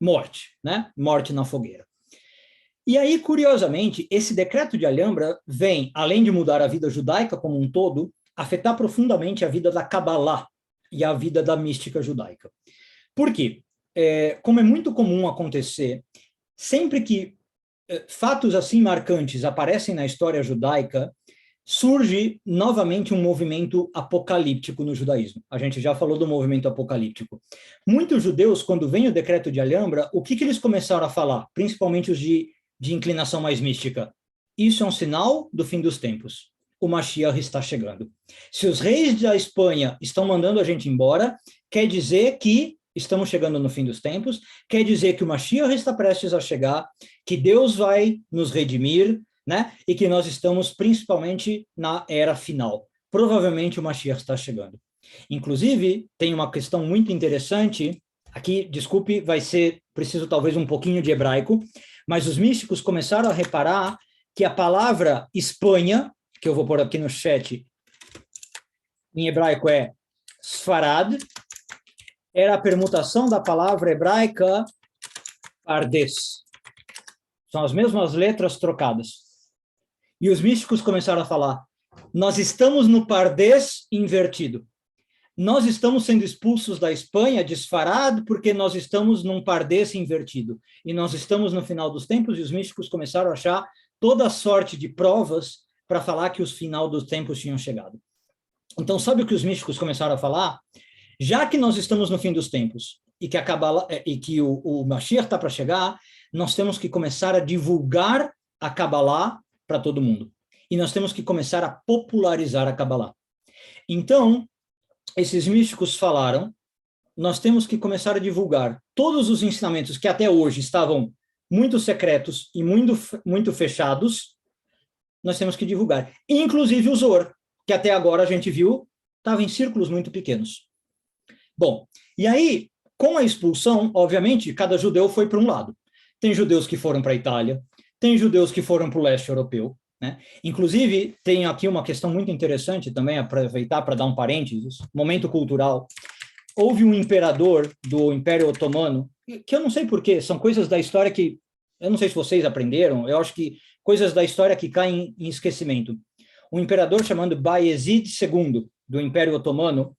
morte, né? Morte na fogueira. E aí, curiosamente, esse decreto de Alhambra vem, além de mudar a vida judaica como um todo, afetar profundamente a vida da Kabbalah e a vida da mística judaica. Por quê? Como é muito comum acontecer, sempre que fatos assim marcantes aparecem na história judaica, surge novamente um movimento apocalíptico no judaísmo. A gente já falou do movimento apocalíptico. Muitos judeus, quando vem o decreto de Alhambra, o que eles começaram a falar? Principalmente os de inclinação mais mística. Isso é um sinal do fim dos tempos. O Mashiach está chegando. Se os reis da Espanha estão mandando a gente embora, quer dizer que estamos chegando no fim dos tempos, quer dizer que o Mashiach está prestes a chegar, que Deus vai nos redimir, né? E que nós estamos principalmente na era final. Provavelmente o Mashiach está chegando. Inclusive, tem uma questão muito interessante, aqui, desculpe, preciso talvez um pouquinho de hebraico, mas os místicos começaram a reparar que a palavra Espanha, que eu vou pôr aqui no chat, em hebraico é Sfarad, era a permutação da palavra hebraica Pardes. São as mesmas letras trocadas. E os místicos começaram a falar, nós estamos no Pardes invertido. Nós estamos sendo expulsos da Espanha, de Sfarad, porque nós estamos num Pardes invertido. E nós estamos no final dos tempos, e os místicos começaram a achar toda sorte de provas para falar que os final dos tempos tinham chegado. Então, sabe o que os místicos começaram a falar? Já que nós estamos no fim dos tempos e que, e que o Mashiach está para chegar, nós temos que começar a divulgar a Kabbalah para todo mundo. E nós temos que começar a popularizar a Kabbalah. Então, esses místicos falaram, nós temos que começar a divulgar todos os ensinamentos que até hoje estavam muito secretos e muito fechados, nós temos que divulgar. Inclusive o Zohar, que até agora a gente viu, estava em círculos muito pequenos. Bom, e aí, com a expulsão, obviamente, cada judeu foi para um lado. Tem judeus que foram para a Itália, tem judeus que foram para o leste europeu, né? Inclusive, tem aqui uma questão muito interessante também, aproveitar para dar um parênteses, momento cultural. Houve um imperador do Império Otomano, que eu não sei porquê, são coisas da história que, eu não sei se vocês aprenderam, eu acho que coisas da história que caem em esquecimento. Um imperador chamado Bayezid II, do Império Otomano,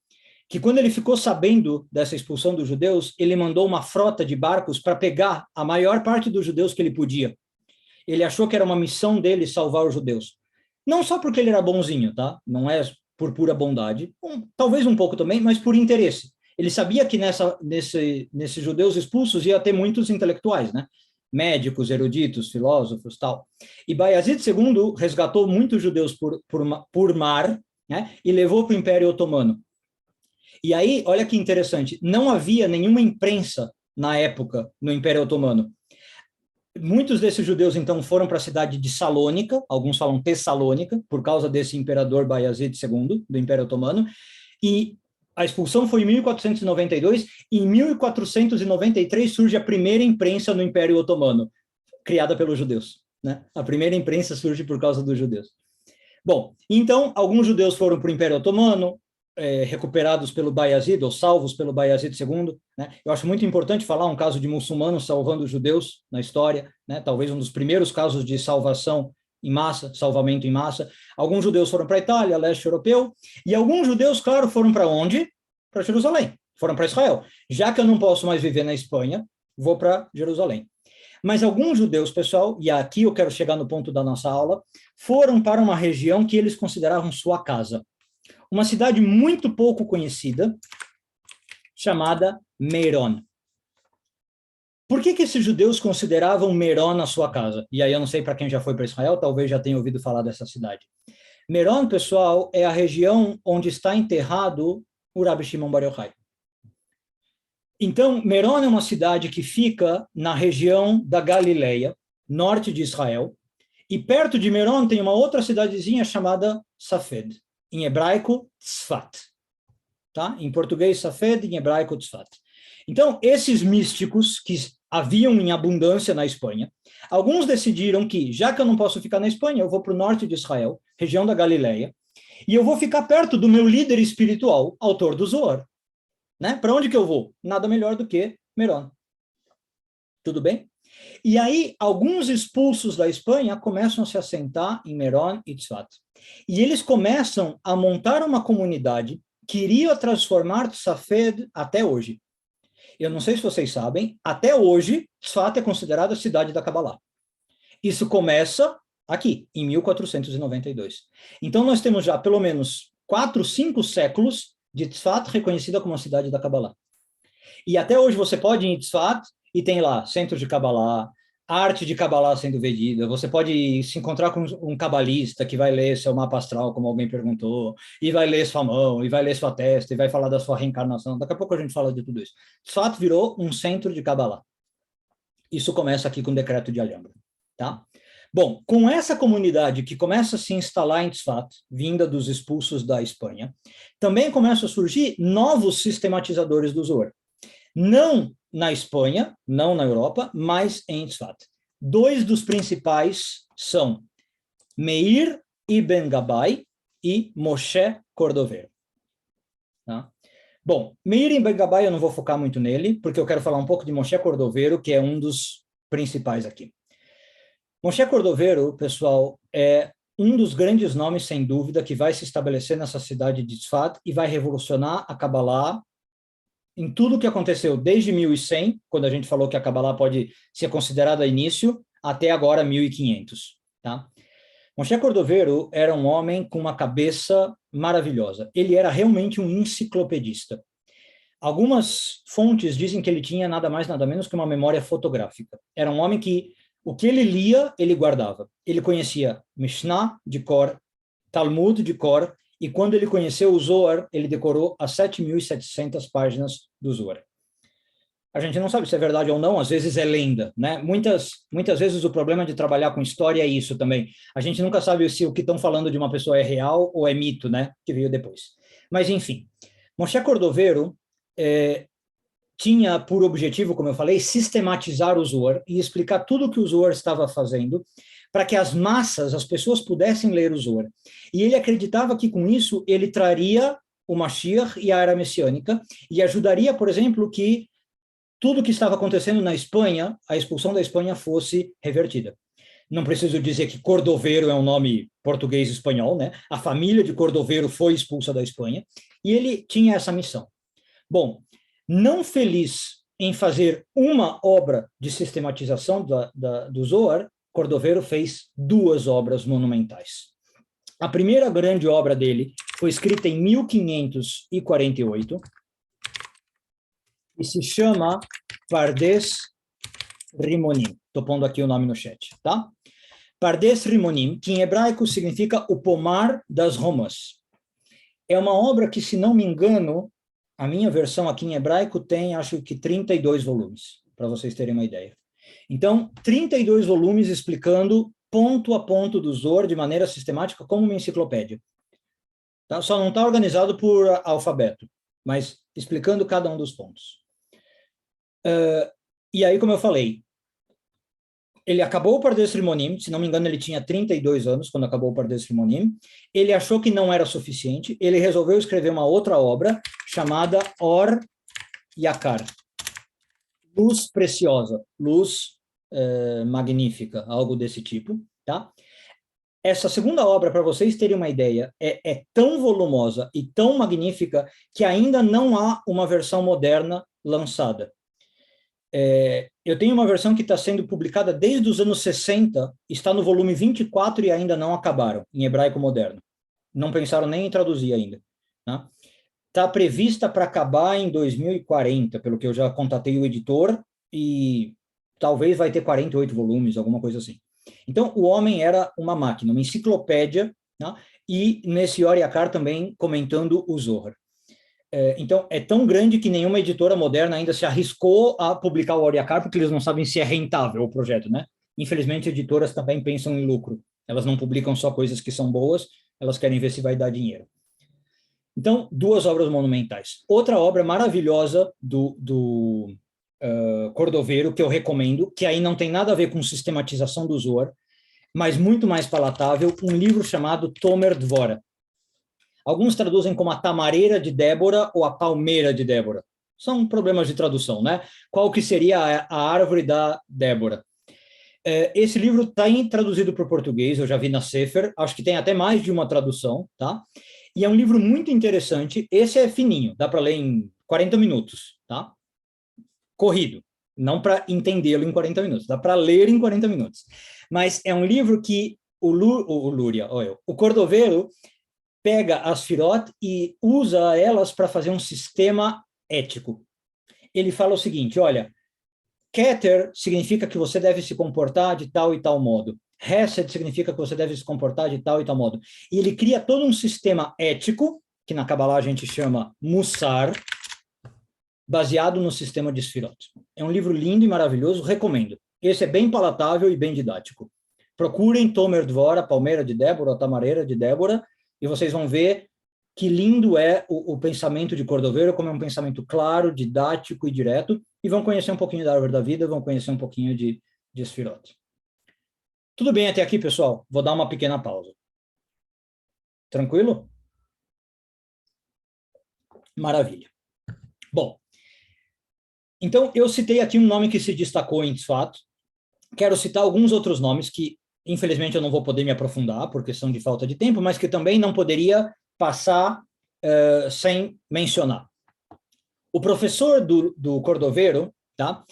que quando ele ficou sabendo dessa expulsão dos judeus, ele mandou uma frota de barcos para pegar a maior parte dos judeus que ele podia. Ele achou que era uma missão dele salvar os judeus. Não só porque ele era bonzinho, tá? Não é por pura bondade, talvez um pouco também, mas por interesse. Ele sabia que nesses judeus expulsos ia ter muitos intelectuais, né? Médicos, eruditos, filósofos, tal. E Bayezid II resgatou muitos judeus por mar, né? E levou para o Império Otomano. E aí, olha que interessante, não havia nenhuma imprensa na época no Império Otomano. Muitos desses judeus, então, foram para a cidade de Salônica, alguns falam Tessalônica, por causa desse imperador Bayezid II, do Império Otomano, e a expulsão foi em 1492, e em 1493 surge a primeira imprensa no Império Otomano, criada pelos judeus, né? A primeira imprensa surge por causa dos judeus. Bom, então, alguns judeus foram para o Império Otomano, recuperados pelo Bayezid, ou salvos pelo Bayezid II, né? Eu acho muito importante falar um caso de muçulmanos salvando os judeus na história, né? Talvez um dos primeiros casos de salvação em massa, salvamento em massa. Alguns judeus foram para a Itália, leste europeu, e alguns judeus, claro, foram para onde? Para Jerusalém, foram para Israel. Já que eu não posso mais viver na Espanha, vou para Jerusalém. Mas alguns judeus, pessoal, e aqui eu quero chegar no ponto da nossa aula, foram para uma região que eles consideravam sua casa. Uma cidade muito pouco conhecida, chamada Meron. Por que esses judeus consideravam Meron a sua casa? E aí eu não sei para quem já foi para Israel, talvez já tenha ouvido falar dessa cidade. Meron, pessoal, é a região onde está enterrado o Rabi Shimon Bar Yochai. Então, Meron é uma cidade que fica na região da Galileia, norte de Israel, e perto de Meron tem uma outra cidadezinha chamada Safed. Em hebraico, Tzfat. Tá? Em português, Safed, em hebraico, Tzfat. Então, esses místicos que haviam em abundância na Espanha, alguns decidiram que, já que eu não posso ficar na Espanha, eu vou para o norte de Israel, região da Galileia, e eu vou ficar perto do meu líder espiritual, autor do Zohar. Né? Para onde que eu vou? Nada melhor do que Meron. Tudo bem? E aí, alguns expulsos da Espanha começam a se assentar em Meron e Tzfat. E eles começam a montar uma comunidade que iria transformar Safed até hoje. Eu não sei se vocês sabem, até hoje, Tzfat é considerada a cidade da Kabbalah. Isso começa aqui, em 1492. Então, nós temos já pelo menos 4, 5 séculos de Tzfat reconhecida como a cidade da Kabbalah. E até hoje você pode ir em Tzfat e tem lá centro de Kabbalah, arte de Kabbalah sendo vendida, você pode se encontrar com um cabalista que vai ler seu mapa astral, como alguém perguntou, e vai ler sua mão, e vai ler sua testa, e vai falar da sua reencarnação. Daqui a pouco a gente fala de tudo isso. Tzfat virou um centro de Kabbalah. Isso começa aqui com o decreto de Alhambra, tá? Bom, com essa comunidade que começa a se instalar em Tzfat, vinda dos expulsos da Espanha, também começam a surgir novos sistematizadores do Zohar. Não na Espanha, não na Europa, mas em Tzfat. 2 dos principais são Meir Ibn Gabbai e Moshe Cordovero. Tá? Bom, Meir Ibn Gabbai eu não vou focar muito nele, porque eu quero falar um pouco de Moshe Cordovero, que é um dos principais aqui. Moshe Cordovero, pessoal, é um dos grandes nomes, sem dúvida, que vai se estabelecer nessa cidade de Tzfat e vai revolucionar a Kabbalah em tudo o que aconteceu desde 1100, quando a gente falou que a Kabbalah pode ser considerada início, até agora 1500. Tá? Moshe Cordovero era um homem com uma cabeça maravilhosa. Ele era realmente um enciclopedista. Algumas fontes dizem que ele tinha nada mais, nada menos que uma memória fotográfica. Era um homem que o que ele lia, ele guardava. Ele conhecia Mishnah de cor, Talmud de cor, e quando ele conheceu o Zohar, ele decorou as 7.700 páginas do Zohar. A gente não sabe se é verdade ou não, às vezes é lenda, né? Muitas vezes o problema de trabalhar com história é isso também. A gente nunca sabe se o que estão falando de uma pessoa é real ou é mito, né? Que veio depois. Mas, enfim, Moshe Cordovero tinha por objetivo, como eu falei, sistematizar o Zohar e explicar tudo o que o Zohar estava fazendo para que as massas, as pessoas pudessem ler o Zohar. E ele acreditava que com isso ele traria o Mashiach e a era messiânica e ajudaria, por exemplo, que tudo que estava acontecendo na Espanha, a expulsão da Espanha fosse revertida. Não preciso dizer que Cordovero é um nome português-espanhol, né? A família de Cordovero foi expulsa da Espanha e ele tinha essa missão. Bom, não feliz em fazer uma obra de sistematização do Zohar, Cordovero fez 2 obras monumentais. A primeira grande obra dele foi escrita em 1548 e se chama Pardes Rimonim. Estou pondo aqui o nome no chat, tá? Pardes Rimonim, que em hebraico significa o pomar das romãs. É uma obra que, se não me engano, a minha versão aqui em hebraico tem, acho que 32 volumes, para vocês terem uma ideia. Então, 32 volumes explicando ponto a ponto do Zohar de maneira sistemática, como uma enciclopédia. Tá? Só não está organizado por alfabeto, mas explicando cada um dos pontos. E aí, como eu falei, ele acabou o Pardes Rimonim, se não me engano, ele tinha 32 anos quando acabou o Pardes Rimonim. Ele achou que não era suficiente, ele resolveu escrever uma outra obra chamada Or Yakar. Luz preciosa, luz magnífica, algo desse tipo, tá? Essa segunda obra, para vocês terem uma ideia, é tão volumosa e tão magnífica que ainda não há uma versão moderna lançada. Eu tenho uma versão que está sendo publicada desde os anos 60, está no volume 24 e ainda não acabaram, em hebraico moderno. Não pensaram nem em traduzir ainda. Está prevista para acabar em 2040, pelo que eu já contatei o editor, e talvez vai ter 48 volumes, alguma coisa assim. Então, o homem era uma máquina, uma enciclopédia, né? E nesse Or Yakar também comentando o Zohar. Então, é tão grande que nenhuma editora moderna ainda se arriscou a publicar o Or Yakar, porque eles não sabem se é rentável o projeto, né? Infelizmente, editoras também pensam em lucro. Elas não publicam só coisas que são boas, elas querem ver se vai dar dinheiro. Então, 2 obras monumentais. Outra obra maravilhosa do Cordovero, que eu recomendo, que aí não tem nada a ver com sistematização do Zohar, mas muito mais palatável, um livro chamado Tomer Dvora. Alguns traduzem como a tamareira de Débora ou a palmeira de Débora. São problemas de tradução, né? Qual que seria a árvore da Débora? Esse livro está traduzido para o português, eu já vi na Sefer, acho que tem até mais de uma tradução, tá? E é um livro muito interessante, esse é fininho, dá para ler em 40 minutos, tá? Corrido, não para entendê-lo em 40 minutos, dá para ler em 40 minutos. Mas é um livro que o Cordovero pega as Firot e usa elas para fazer um sistema ético. Ele fala o seguinte, olha, Keter significa que você deve se comportar de tal e tal modo. Hesed significa que você deve se comportar de tal e tal modo. E ele cria todo um sistema ético, que na Kabbalah a gente chama Mussar, baseado no sistema de Sfirot. É um livro lindo e maravilhoso, recomendo. Esse é bem palatável e bem didático. Procurem Tomer Dvora, Palmeira de Débora, Tamareira de Débora, e vocês vão ver que lindo é o pensamento de Cordovero, como é um pensamento claro, didático e direto, e vão conhecer um pouquinho da árvore da vida, vão conhecer um pouquinho de Sfirot. Tudo bem até aqui, pessoal? Vou dar uma pequena pausa. Tranquilo? Maravilha. Bom, então eu citei aqui um nome que se destacou em Tzfat. Quero citar alguns outros nomes que, infelizmente, eu não vou poder me aprofundar por questão de falta de tempo, mas que também não poderia passar sem mencionar. O professor do Cordovero, tá,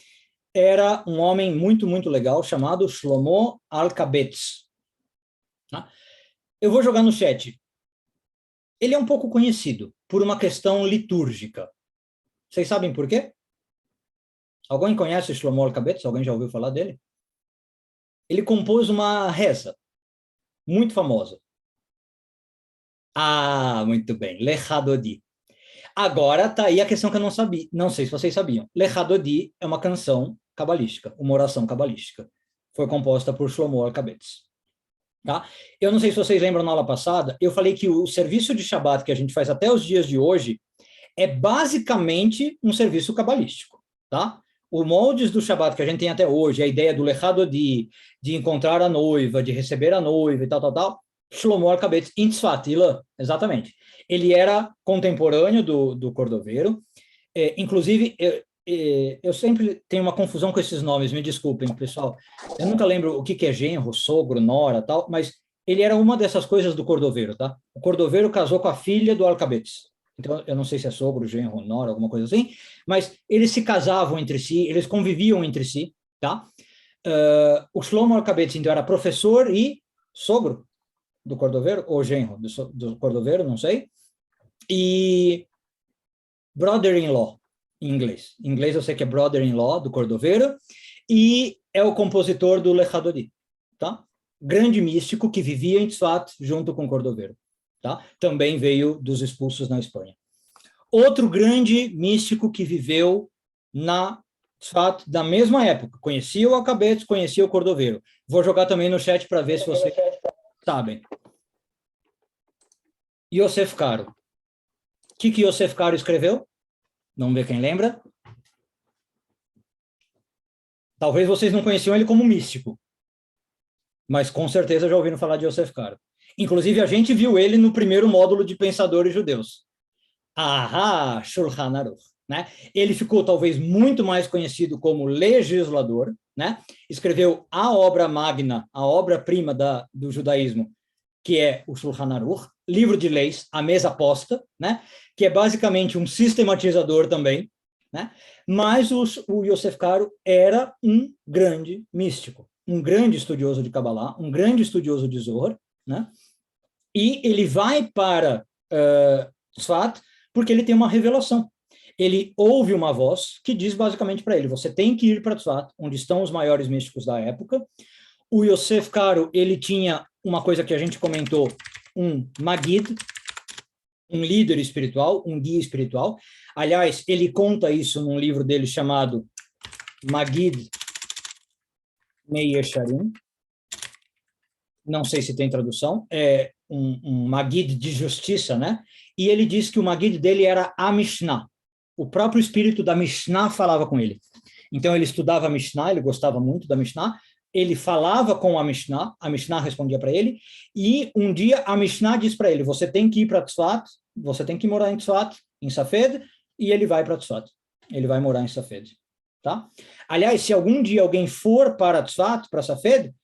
era um homem muito, muito legal, chamado Shlomo Alkabetz. tá? Eu vou jogar no chat. Ele é um pouco conhecido por uma questão litúrgica. Vocês sabem por quê? Alguém conhece Shlomo Alkabetz? Alguém já ouviu falar dele? Ele compôs uma reza muito famosa. Ah, muito bem. Lecha Dodi. Agora tá aí a questão que eu não sabia. Não sei se vocês sabiam. Lecha Dodi é uma canção cabalística, uma oração cabalística. Foi composta por Shlomo Alkabetz. Tá? Eu não sei se vocês lembram na aula passada, eu falei que o serviço de Shabbat que a gente faz até os dias de hoje é basicamente um serviço cabalístico, tá? O moldes do Shabbat que a gente tem até hoje, a ideia do Lecha Dodi, de encontrar a noiva, de receber a noiva e tal, Shlomo Alkabetz em Tzfat, Ilan, exatamente. Ele era contemporâneo do Cordoveiro, inclusive, eu sempre tenho uma confusão com esses nomes, me desculpem, pessoal. Eu nunca lembro o que é genro, sogro, nora, tal, mas ele era uma dessas coisas do Cordoveiro, tá? O Cordoveiro casou com a filha do Alkabetz. Então, eu não sei se é sogro, genro, nora, alguma coisa assim, mas eles se casavam entre si, eles conviviam entre si, tá? O Shlomo Alkabetz, então, era professor e sogro do Cordoveiro, ou genro do Cordoveiro, não sei, e brother-in-law, em inglês. Em inglês eu sei que é brother-in-law do Cordoveiro, e é o compositor do Lecha Dodi, tá? Grande místico que vivia em Tzfat junto com o Cordoveiro, tá? Também veio dos expulsos na Espanha. Outro grande místico que viveu na Tzfat da mesma época, conhecia o Alkabetz, conhecia o Cordoveiro. Vou jogar também no chat para ver se vocês sabem. Yosef Karo. O que Yosef Karo escreveu? Vamos ver quem lembra. Talvez vocês não conheciam ele como místico, mas com certeza já ouviram falar de Yosef Karo. Inclusive, a gente viu ele no primeiro módulo de Pensadores Judeus. Ahá, Shulchan Aruch, né? Ele ficou talvez muito mais conhecido como legislador, né? Escreveu a obra magna, a obra-prima do judaísmo, que é o Shulchan Aruch, livro de leis, a mesa posta, né? Que é basicamente um sistematizador também, né? Mas o Yosef Karo era um grande místico, um grande estudioso de Kabbalah, um grande estudioso de Zohar, né? E ele vai para Tzfat porque ele tem uma revelação. Ele ouve uma voz que diz basicamente para ele, você tem que ir para Tzfat, onde estão os maiores místicos da época. O Yosef Karo, ele tinha uma coisa que a gente comentou, um Magid, um líder espiritual, um guia espiritual. Aliás, ele conta isso num livro dele chamado Magid Meyesharim. Não sei se tem tradução, é um Magid de justiça, né? E ele diz que o Magid dele era a Mishnah. O próprio espírito da Mishnah falava com ele. Então, ele estudava a Mishnah, ele gostava muito da Mishnah, ele falava com a Mishnah respondia para ele, e um dia a Mishnah diz para ele, você tem que ir para Tzfat, você tem que morar em Tzfat, em Safed, e ele vai para Tzfat. Ele vai morar em Safed, tá? Aliás, se algum dia alguém for para Tzfat, para Safed,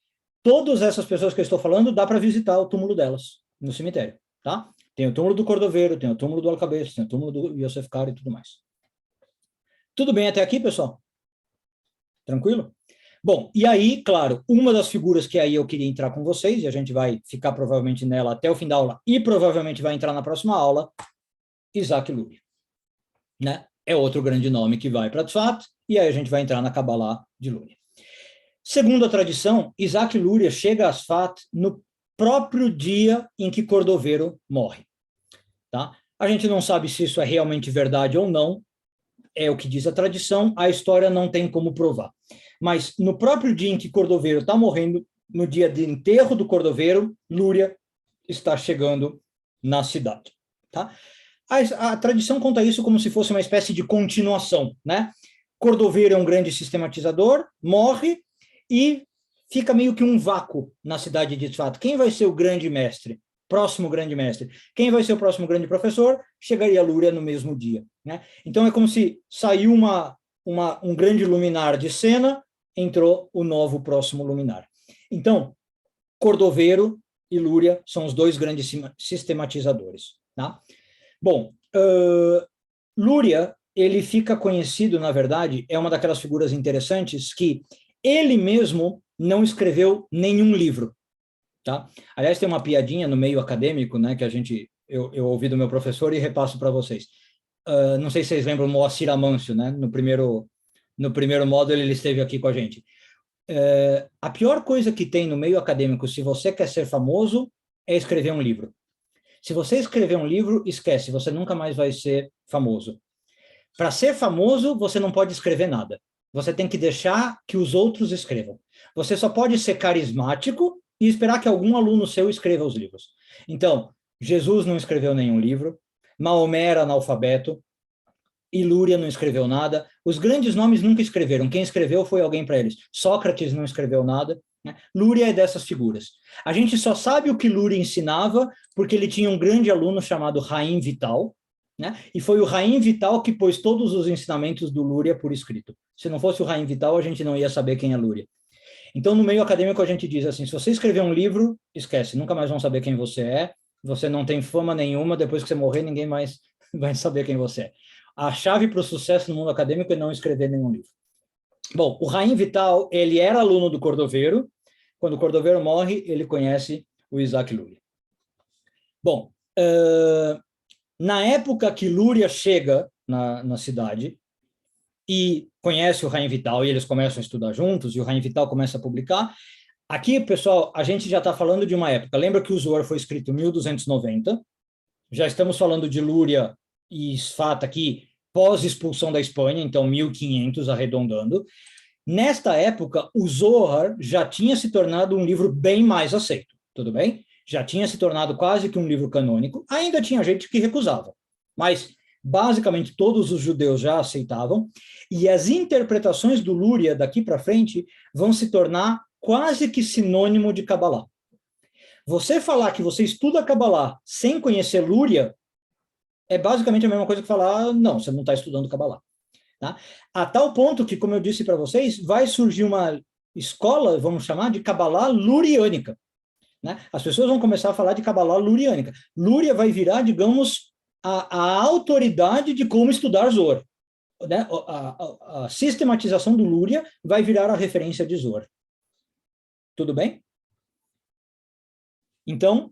todas essas pessoas que eu estou falando, dá para visitar o túmulo delas no cemitério, tá? Tem o túmulo do Cordoveiro, tem o túmulo do Alkabetz, tem o túmulo do Yosef Karo e tudo mais. Tudo bem até aqui, pessoal? Tranquilo? Bom, e aí, claro, uma das figuras que aí eu queria entrar com vocês, e a gente vai ficar provavelmente nela até o fim da aula, e provavelmente vai entrar na próxima aula, Isaac Luria, né? É outro grande nome que vai para Tzfat, e aí a gente vai entrar na Kabbalah de Luria. Segundo a tradição, Isaac Luria chega a Tzfat no próprio dia em que Cordoveiro morre, tá? A gente não sabe se isso é realmente verdade ou não, é o que diz a tradição, a história não tem como provar. Mas no próprio dia em que Cordoveiro está morrendo, no dia de enterro do Cordoveiro, Luria está chegando na cidade, tá? A tradição conta isso como se fosse uma espécie de continuação, né? Cordoveiro é um grande sistematizador, morre e fica meio que um vácuo na cidade de Tzfat. Quem vai ser o grande mestre? Próximo grande mestre. Quem vai ser o próximo grande professor? Chegaria Luria no mesmo dia, né? Então é como se saiu um grande luminar de cena, entrou o novo próximo luminar. Então, Cordoveiro e Luria são os dois grandes sistematizadores, tá? Bom, Luria, ele fica conhecido, na verdade, é uma daquelas figuras interessantes que ele mesmo não escreveu nenhum livro. tá? Aliás, tem uma piadinha no meio acadêmico, né, que eu ouvi do meu professor e repasso para vocês. Não sei se vocês lembram o Moacir Amâncio, né? No primeiro módulo ele esteve aqui com a gente. A pior coisa que tem no meio acadêmico, se você quer ser famoso, é escrever um livro. Se você escrever um livro, esquece, você nunca mais vai ser famoso. Para ser famoso, você não pode escrever nada. Você tem que deixar que os outros escrevam. Você só pode ser carismático e esperar que algum aluno seu escreva os livros. Então, Jesus não escreveu nenhum livro, Maomé era analfabeto, Ilúria não escreveu nada, os grandes nomes nunca escreveram, quem escreveu foi alguém para eles. Sócrates não escreveu nada, né? Lúria é dessas figuras. A gente só sabe o que Lúria ensinava porque ele tinha um grande aluno chamado Raim Vital, né? E foi o Raim Vital que pôs todos os ensinamentos do Lúria por escrito. Se não fosse o Raim Vital, a gente não ia saber quem é Lúria. Então, no meio acadêmico, a gente diz assim, se você escrever um livro, esquece, nunca mais vão saber quem você não tem fama nenhuma, depois que você morrer, ninguém mais vai saber quem você é. A chave para o sucesso no mundo acadêmico é não escrever nenhum livro. Bom, o Raim Vital, ele era aluno do Cordoveiro. Quando o Cordoveiro morre, ele conhece o Isaac Luria. Bom, na época que Luria chega na cidade e conhece o Raim Vital e eles começam a estudar juntos e o Raim Vital começa a publicar, aqui, pessoal, a gente já está falando de uma época. Lembra que o Zohar foi escrito em 1290? Já estamos falando de Lúria e Sfata aqui pós-expulsão da Espanha, então 1500, arredondando. Nesta época, o Zohar já tinha se tornado um livro bem mais aceito, tudo bem? Já tinha se tornado quase que um livro canônico. Ainda tinha gente que recusava, mas basicamente todos os judeus já aceitavam, e as interpretações do Lúria daqui para frente vão se tornar quase que sinônimo de Kabbalah. Você falar que você estuda Kabbalah sem conhecer Lúria é basicamente a mesma coisa que falar, não, você não está estudando Kabbalah. Tá? A tal ponto que, como eu disse para vocês, vai surgir uma escola, vamos chamar, de Kabbalah luriânica. Né? As pessoas vão começar a falar de Kabbalah luriânica. Lúria vai virar, digamos, a autoridade de como estudar Zohar. Né? A sistematização do Lúria vai virar a referência de Zohar. Tudo bem? Então,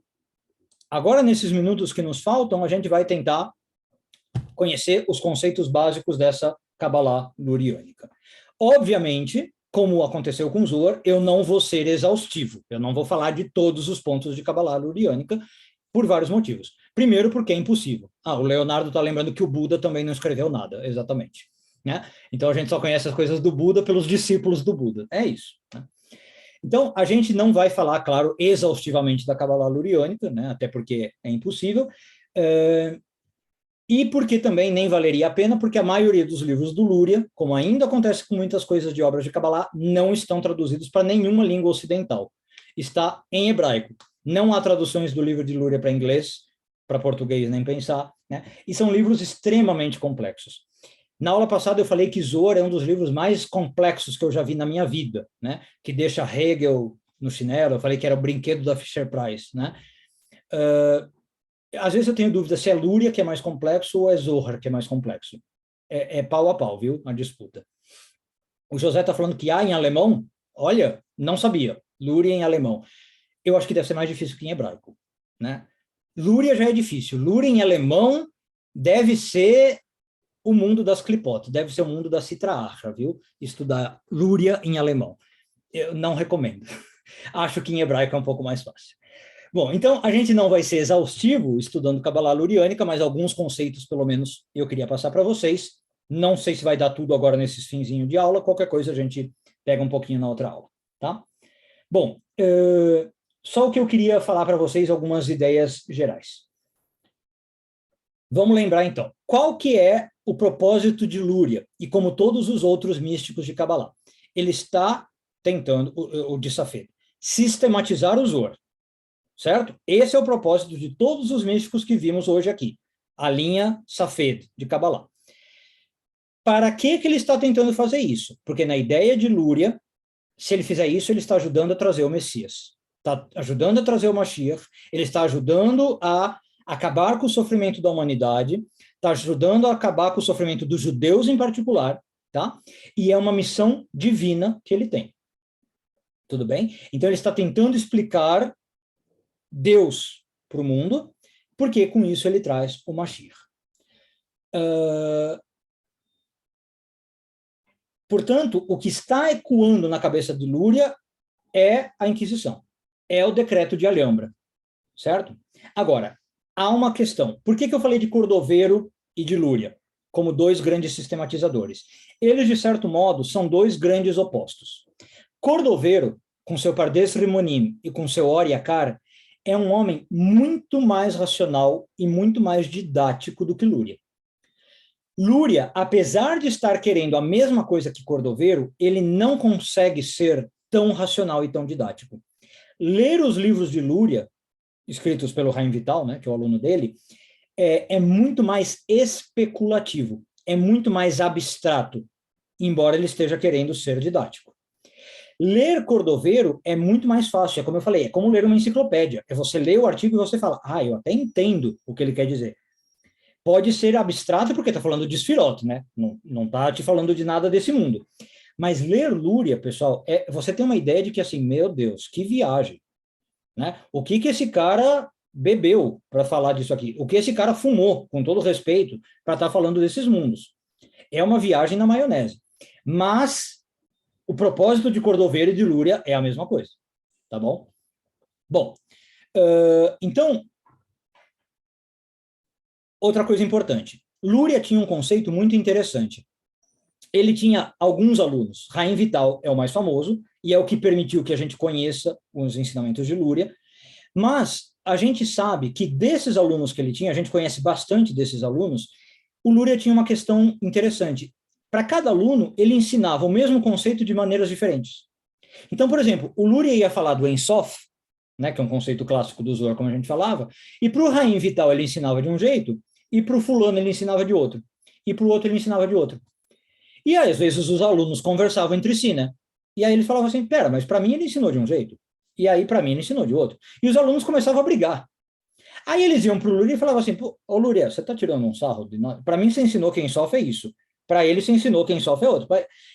agora, nesses minutos que nos faltam, a gente vai tentar conhecer os conceitos básicos dessa Kabbalah luriânica. Obviamente, como aconteceu com Zohar, eu não vou ser exaustivo, eu não vou falar de todos os pontos de Kabbalah luriânica, por vários motivos. Primeiro, porque é impossível. O Leonardo está lembrando que o Buda também não escreveu nada, exatamente. Né? Então, a gente só conhece as coisas do Buda pelos discípulos do Buda. É isso. Né? Então, a gente não vai falar, claro, exaustivamente da Kabbalah luriânica, né? Até porque é impossível, e porque também nem valeria a pena, porque a maioria dos livros do Lúria, como ainda acontece com muitas coisas de obras de Kabbalah, não estão traduzidos para nenhuma língua ocidental. Está em hebraico. Não há traduções do livro de Lúria para inglês, para português nem pensar, né? E são livros extremamente complexos. Na aula passada eu falei que Zohar é um dos livros mais complexos que eu já vi na minha vida, né? Que deixa Hegel no chinelo. Eu falei que era o brinquedo da Fisher-Price, né? Às vezes eu tenho dúvida se é Lúria que é mais complexo ou é Zohar que é mais complexo. É pau a pau, viu? A disputa. O José está falando que há em alemão. Olha, não sabia. Lúria em alemão. Eu acho que deve ser mais difícil que em hebraico, né? Lúria já é difícil. Lúria em alemão deve ser o mundo das clipotes, deve ser o mundo da Sitra Achra, viu? Estudar Lúria em alemão. Eu não recomendo. Acho que em hebraico é um pouco mais fácil. Bom, então a gente não vai ser exaustivo estudando Kabbalah luriânica, mas alguns conceitos, pelo menos, eu queria passar para vocês. Não sei se vai dar tudo agora nesses finzinho de aula, qualquer coisa a gente pega um pouquinho na outra aula, tá? Bom, só o que eu queria falar para vocês, algumas ideias gerais. Vamos lembrar, então, qual que é o propósito de Lúria, e como todos os outros místicos de Kabbalah? Ele está tentando, o de Safed, sistematizar o Zohar, certo? Esse é o propósito de todos os místicos que vimos hoje aqui, a linha Safed de Kabbalah. Para que ele está tentando fazer isso? Porque na ideia de Lúria, se ele fizer isso, ele está ajudando a trazer o Messias, está ajudando a trazer o Mashiach, ele está ajudando a acabar com o sofrimento da humanidade, está ajudando a acabar com o sofrimento dos judeus em particular, tá? E é uma missão divina que ele tem. Tudo bem? Então ele está tentando explicar Deus para o mundo, porque com isso ele traz o Mashiach. Portanto, o que está ecoando na cabeça de Lúria é a Inquisição, é o decreto de Alhambra, certo? Agora, há uma questão. Por que eu falei de Cordovero e de Lúria como dois grandes sistematizadores? Eles, de certo modo, são dois grandes opostos. Cordovero, com seu Pardes Rimonim e com seu Or Yakar, é um homem muito mais racional e muito mais didático do que Lúria. Lúria, apesar de estar querendo a mesma coisa que Cordovero, ele não consegue ser tão racional e tão didático. Ler os livros de Lúria, escritos pelo Chaim Vital, né, que é o aluno dele, é muito mais especulativo, é muito mais abstrato, embora ele esteja querendo ser didático. Ler Cordovero é muito mais fácil, é como eu falei, é como ler uma enciclopédia. É você ler o artigo e você fala, eu até entendo o que ele quer dizer. Pode ser abstrato porque está falando de Sfirot, né? Não está te falando de nada desse mundo. Mas ler Lúria, pessoal, você tem uma ideia de que, assim, meu Deus, que viagem, né? O que esse cara bebeu para falar disso aqui? O que esse cara fumou, com todo respeito, para estar falando desses mundos? É uma viagem na maionese. Mas o propósito de Cordovero e de Lúria é a mesma coisa, tá bom? Bom, então, outra coisa importante. Lúria tinha um conceito muito interessante. Ele tinha alguns alunos. Chaim Vital é o mais famoso, e é o que permitiu que a gente conheça os ensinamentos de Lúria, mas a gente sabe que desses alunos que ele tinha, a gente conhece bastante desses alunos, o Lúria tinha uma questão interessante. Para cada aluno, ele ensinava o mesmo conceito de maneiras diferentes. Então, por exemplo, o Lúria ia falar do Ein Sof, né, que é um conceito clássico do Zohar, como a gente falava, e para o Chaim Vital ele ensinava de um jeito, e para o fulano ele ensinava de outro, e para o outro ele ensinava de outro. E aí, às vezes os alunos conversavam entre si, né? E aí ele falava assim, pera, mas para mim ele ensinou de um jeito, e aí para mim ele ensinou de outro. E os alunos começavam a brigar. Aí eles iam para o Lúria e falavam assim, ô Lúria, você está tirando um sarro de nós? Para mim você ensinou quem sofre é isso. Para ele você ensinou quem sofre é outro.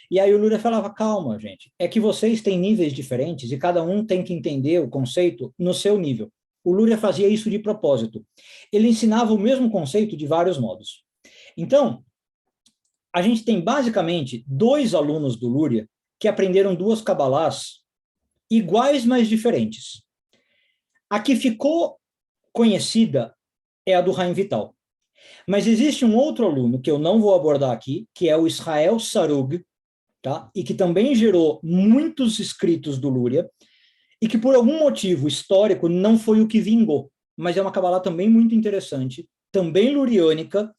E aí o Lúria falava, calma, gente, é que vocês têm níveis diferentes e cada um tem que entender o conceito no seu nível. O Lúria fazia isso de propósito. Ele ensinava o mesmo conceito de vários modos. Então, a gente tem basicamente dois alunos do Lúria que aprenderam duas cabalás iguais, mas diferentes. A que ficou conhecida é a do Chaim Vital. Mas existe um outro aluno que eu não vou abordar aqui, que é o Israel Sarug, tá? E que também gerou muitos escritos do Lúria, e que por algum motivo histórico não foi o que vingou, mas é uma cabalá também muito interessante, também luriânica,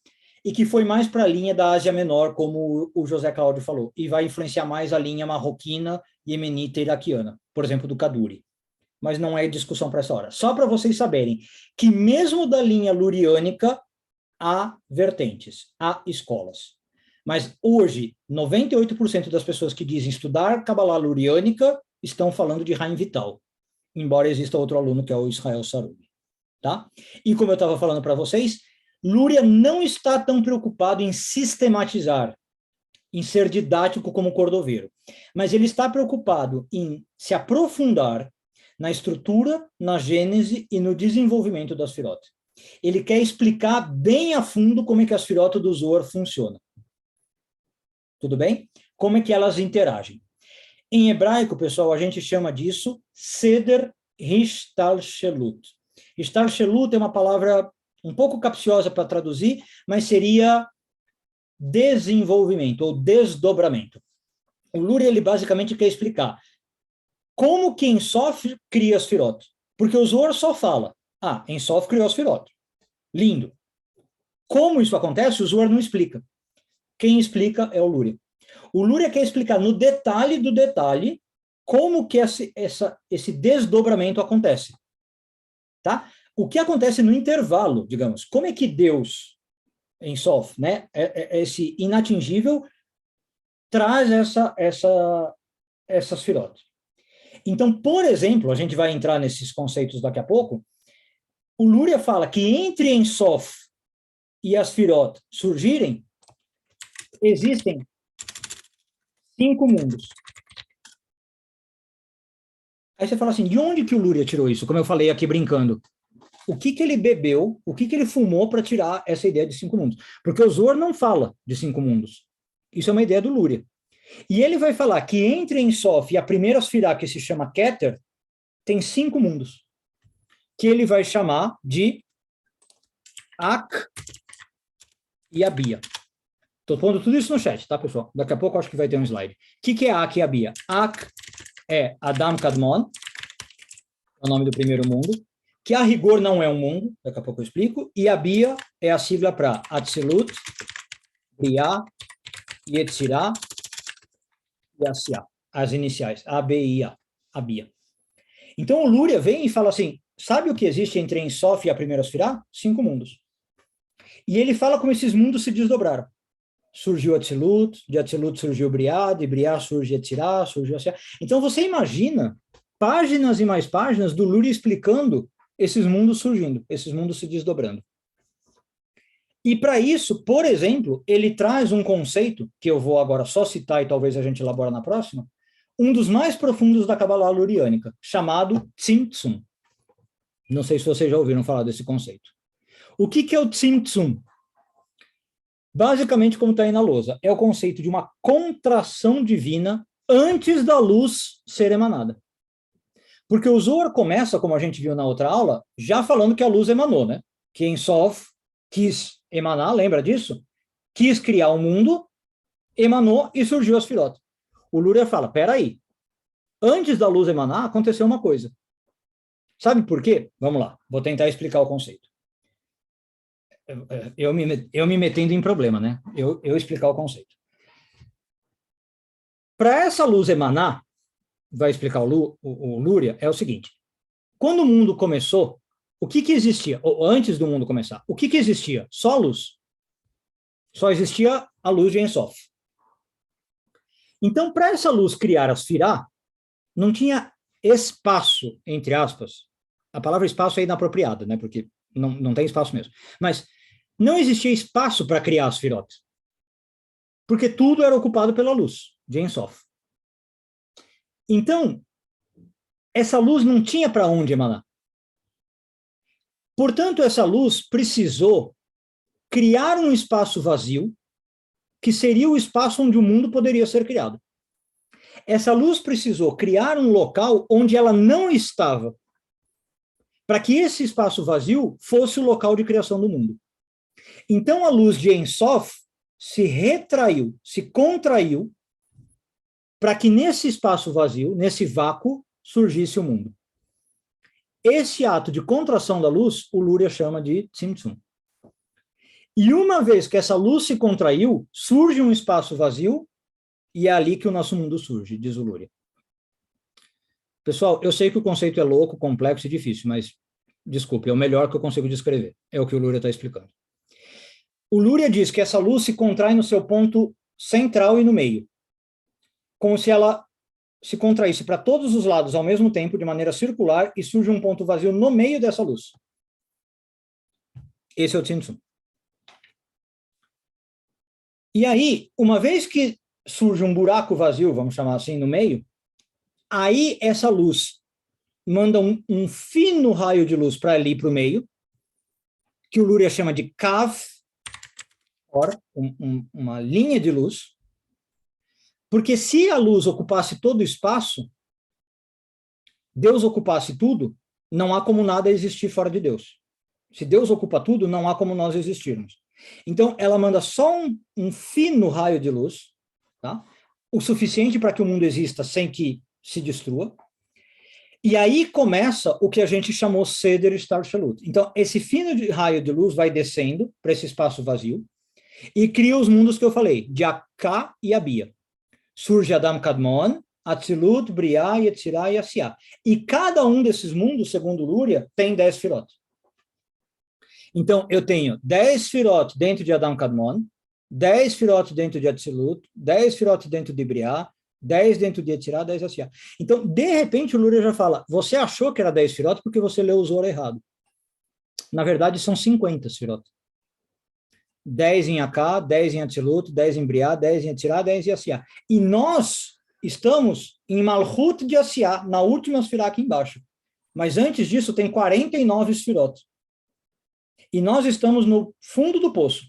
e que foi mais para a linha da Ásia Menor, como o José Cláudio falou, e vai influenciar mais a linha marroquina, iemenita e iraquiana, por exemplo, do Kaduri. Mas não é discussão para essa hora. Só para vocês saberem que mesmo da linha luriânica há vertentes, há escolas. Mas hoje, 98% das pessoas que dizem estudar Kabbalah luriânica estão falando de Chaim Vital, embora exista outro aluno que é o Israel Sarug. Tá? E como eu estava falando para vocês, Lúria não está tão preocupado em sistematizar, em ser didático como Cordovero, mas ele está preocupado em se aprofundar na estrutura, na gênese e no desenvolvimento das Sfirot. Ele quer explicar bem a fundo como é que a Sfirot do Zohar funciona. Tudo bem? Como é que elas interagem. Em hebraico, pessoal, a gente chama disso Seder Hishtalshelut. Hishtalshelut é uma palavra um pouco capciosa para traduzir, mas seria desenvolvimento ou desdobramento. O Lúria, ele basicamente quer explicar como que Ensof cria as Sfirot. Porque o Zohar só fala, Ensof criou as Sfirot. Lindo. Como isso acontece, o Zohar não explica. Quem explica é o Lúria. O Lúria quer explicar no detalhe do detalhe como que esse desdobramento acontece. Tá? O que acontece no intervalo, digamos, como é que Deus, em Sof, né, esse inatingível, traz essas Sfirot. Então, por exemplo, a gente vai entrar nesses conceitos daqui a pouco, o Lúria fala que entre Ein Sof e as Sfirot surgirem, existem 5 mundos. Aí você fala assim, de onde que o Luria tirou isso? Como eu falei aqui brincando. O que que ele bebeu, o que que ele fumou para tirar essa ideia de 5 mundos? Porque o Zohar não fala de 5 mundos. Isso é uma ideia do Luria. E ele vai falar que entre Ein Sof e a primeira Sfirá, que se chama Keter, tem 5 mundos, que ele vai chamar de Ak e Abia. Estou pondo tudo isso no chat, tá, pessoal? Daqui a pouco eu acho que vai ter um slide. O que é Ak e Abia? Ak é Adam Kadmon, é o nome do primeiro mundo, que a rigor não é um mundo, daqui a pouco eu explico, e Abia é a sigla para Atzilut, Briah, Yetzirah e Asiá, as iniciais, A, B, I, A, Abia. Então o Luria vem e fala assim, sabe o que existe entre Ein Sof e a primeira Sfirá? 5 mundos. E ele fala como esses mundos se desdobraram. Surgiu Atzilut, de Atzilut surgiu Briah, de Briah surge Yetzirah, surgiu Asiá. Então você imagina páginas e mais páginas do Luria explicando esses mundos surgindo, esses mundos se desdobrando. E para isso, por exemplo, ele traz um conceito, que eu vou agora só citar e talvez a gente elabore na próxima, um dos mais profundos da Kabbalah luriânica, chamado Tzimtzum. Não sei se vocês já ouviram falar desse conceito. O que é o Tzimtzum? Basicamente, como está aí na lousa, é o conceito de uma contração divina antes da luz ser emanada. Porque o Zohar começa, como a gente viu na outra aula, já falando que a luz emanou, né? Que Ein Sof quis emanar, lembra disso? Quis criar o mundo, emanou e surgiu as Sfirot. O Luria fala, peraí, antes da luz emanar, aconteceu uma coisa. Sabe por quê? Vamos lá, vou tentar explicar o conceito. Eu me metendo em problema, né? Eu explicar o conceito. Para essa luz emanar, vai explicar o Luria, é o seguinte. Quando o mundo começou, o que existia? Ou antes do mundo começar, o que existia? Só a luz. Só existia a luz de Ein Sof. Então, para essa luz criar a Sfirá, não tinha espaço, entre aspas. A palavra espaço é inapropriada, né? Porque não tem espaço mesmo. Mas não existia espaço para criar as Sfirot. Porque tudo era ocupado pela luz de Ein Sof. Então, essa luz não tinha para onde emanar. Portanto, essa luz precisou criar um espaço vazio, que seria o espaço onde o mundo poderia ser criado. Essa luz precisou criar um local onde ela não estava, para que esse espaço vazio fosse o local de criação do mundo. Então, a luz de Ein Sof se retraiu, se contraiu, para que nesse espaço vazio, nesse vácuo, surgisse o mundo. Esse ato de contração da luz, o Luria chama de Tzimtzum. E uma vez que essa luz se contraiu, surge um espaço vazio, e é ali que o nosso mundo surge, diz o Luria. Pessoal, eu sei que o conceito é louco, complexo e difícil, mas, desculpe, é o melhor que eu consigo descrever. É o que o Luria está explicando. O Luria diz que essa luz se contrai no seu ponto central e no meio, como se ela se contraísse para todos os lados ao mesmo tempo, de maneira circular, e surge um ponto vazio no meio dessa luz. Esse é o Tzimtzum. E aí, uma vez que surge um buraco vazio, vamos chamar assim, no meio, aí essa luz manda um fino raio de luz para ali, para o meio, que o Luria chama de Kav, uma linha de luz, porque se a luz ocupasse todo o espaço, Deus ocupasse tudo, não há como nada existir fora de Deus. Se Deus ocupa tudo, não há como nós existirmos. Então, ela manda só um fino raio de luz, tá? O suficiente para que o mundo exista sem que se destrua. E aí começa o que a gente chamou Seder Star Shalut. Então, esse fino raio de luz vai descendo para esse espaço vazio e cria os mundos que eu falei, de Aká e Abia. Surge Adam Kadmon, Atzilut, Briah, Yetzirah e Asiá. E cada um desses mundos, segundo Luria, tem 10 Sfirot. Então, eu tenho 10 Sfirot dentro de Adam Kadmon, 10 Sfirot dentro de Atzilut, 10 Sfirot dentro de Briah, 10 dentro de Yetzirah, 10 Asiá. Então, de repente, o Luria já fala, você achou que era 10 Sfirot porque você leu o Zohar errado. Na verdade, são 50 Sfirot. 10 em Aká, 10 em Atzilut, 10 em Briah, 10 em Yetzirah, 10 em Asiá. E nós estamos em Malchut de Asiá, na última esfirá aqui embaixo. Mas antes disso tem 49 esfirot. E nós estamos no fundo do poço,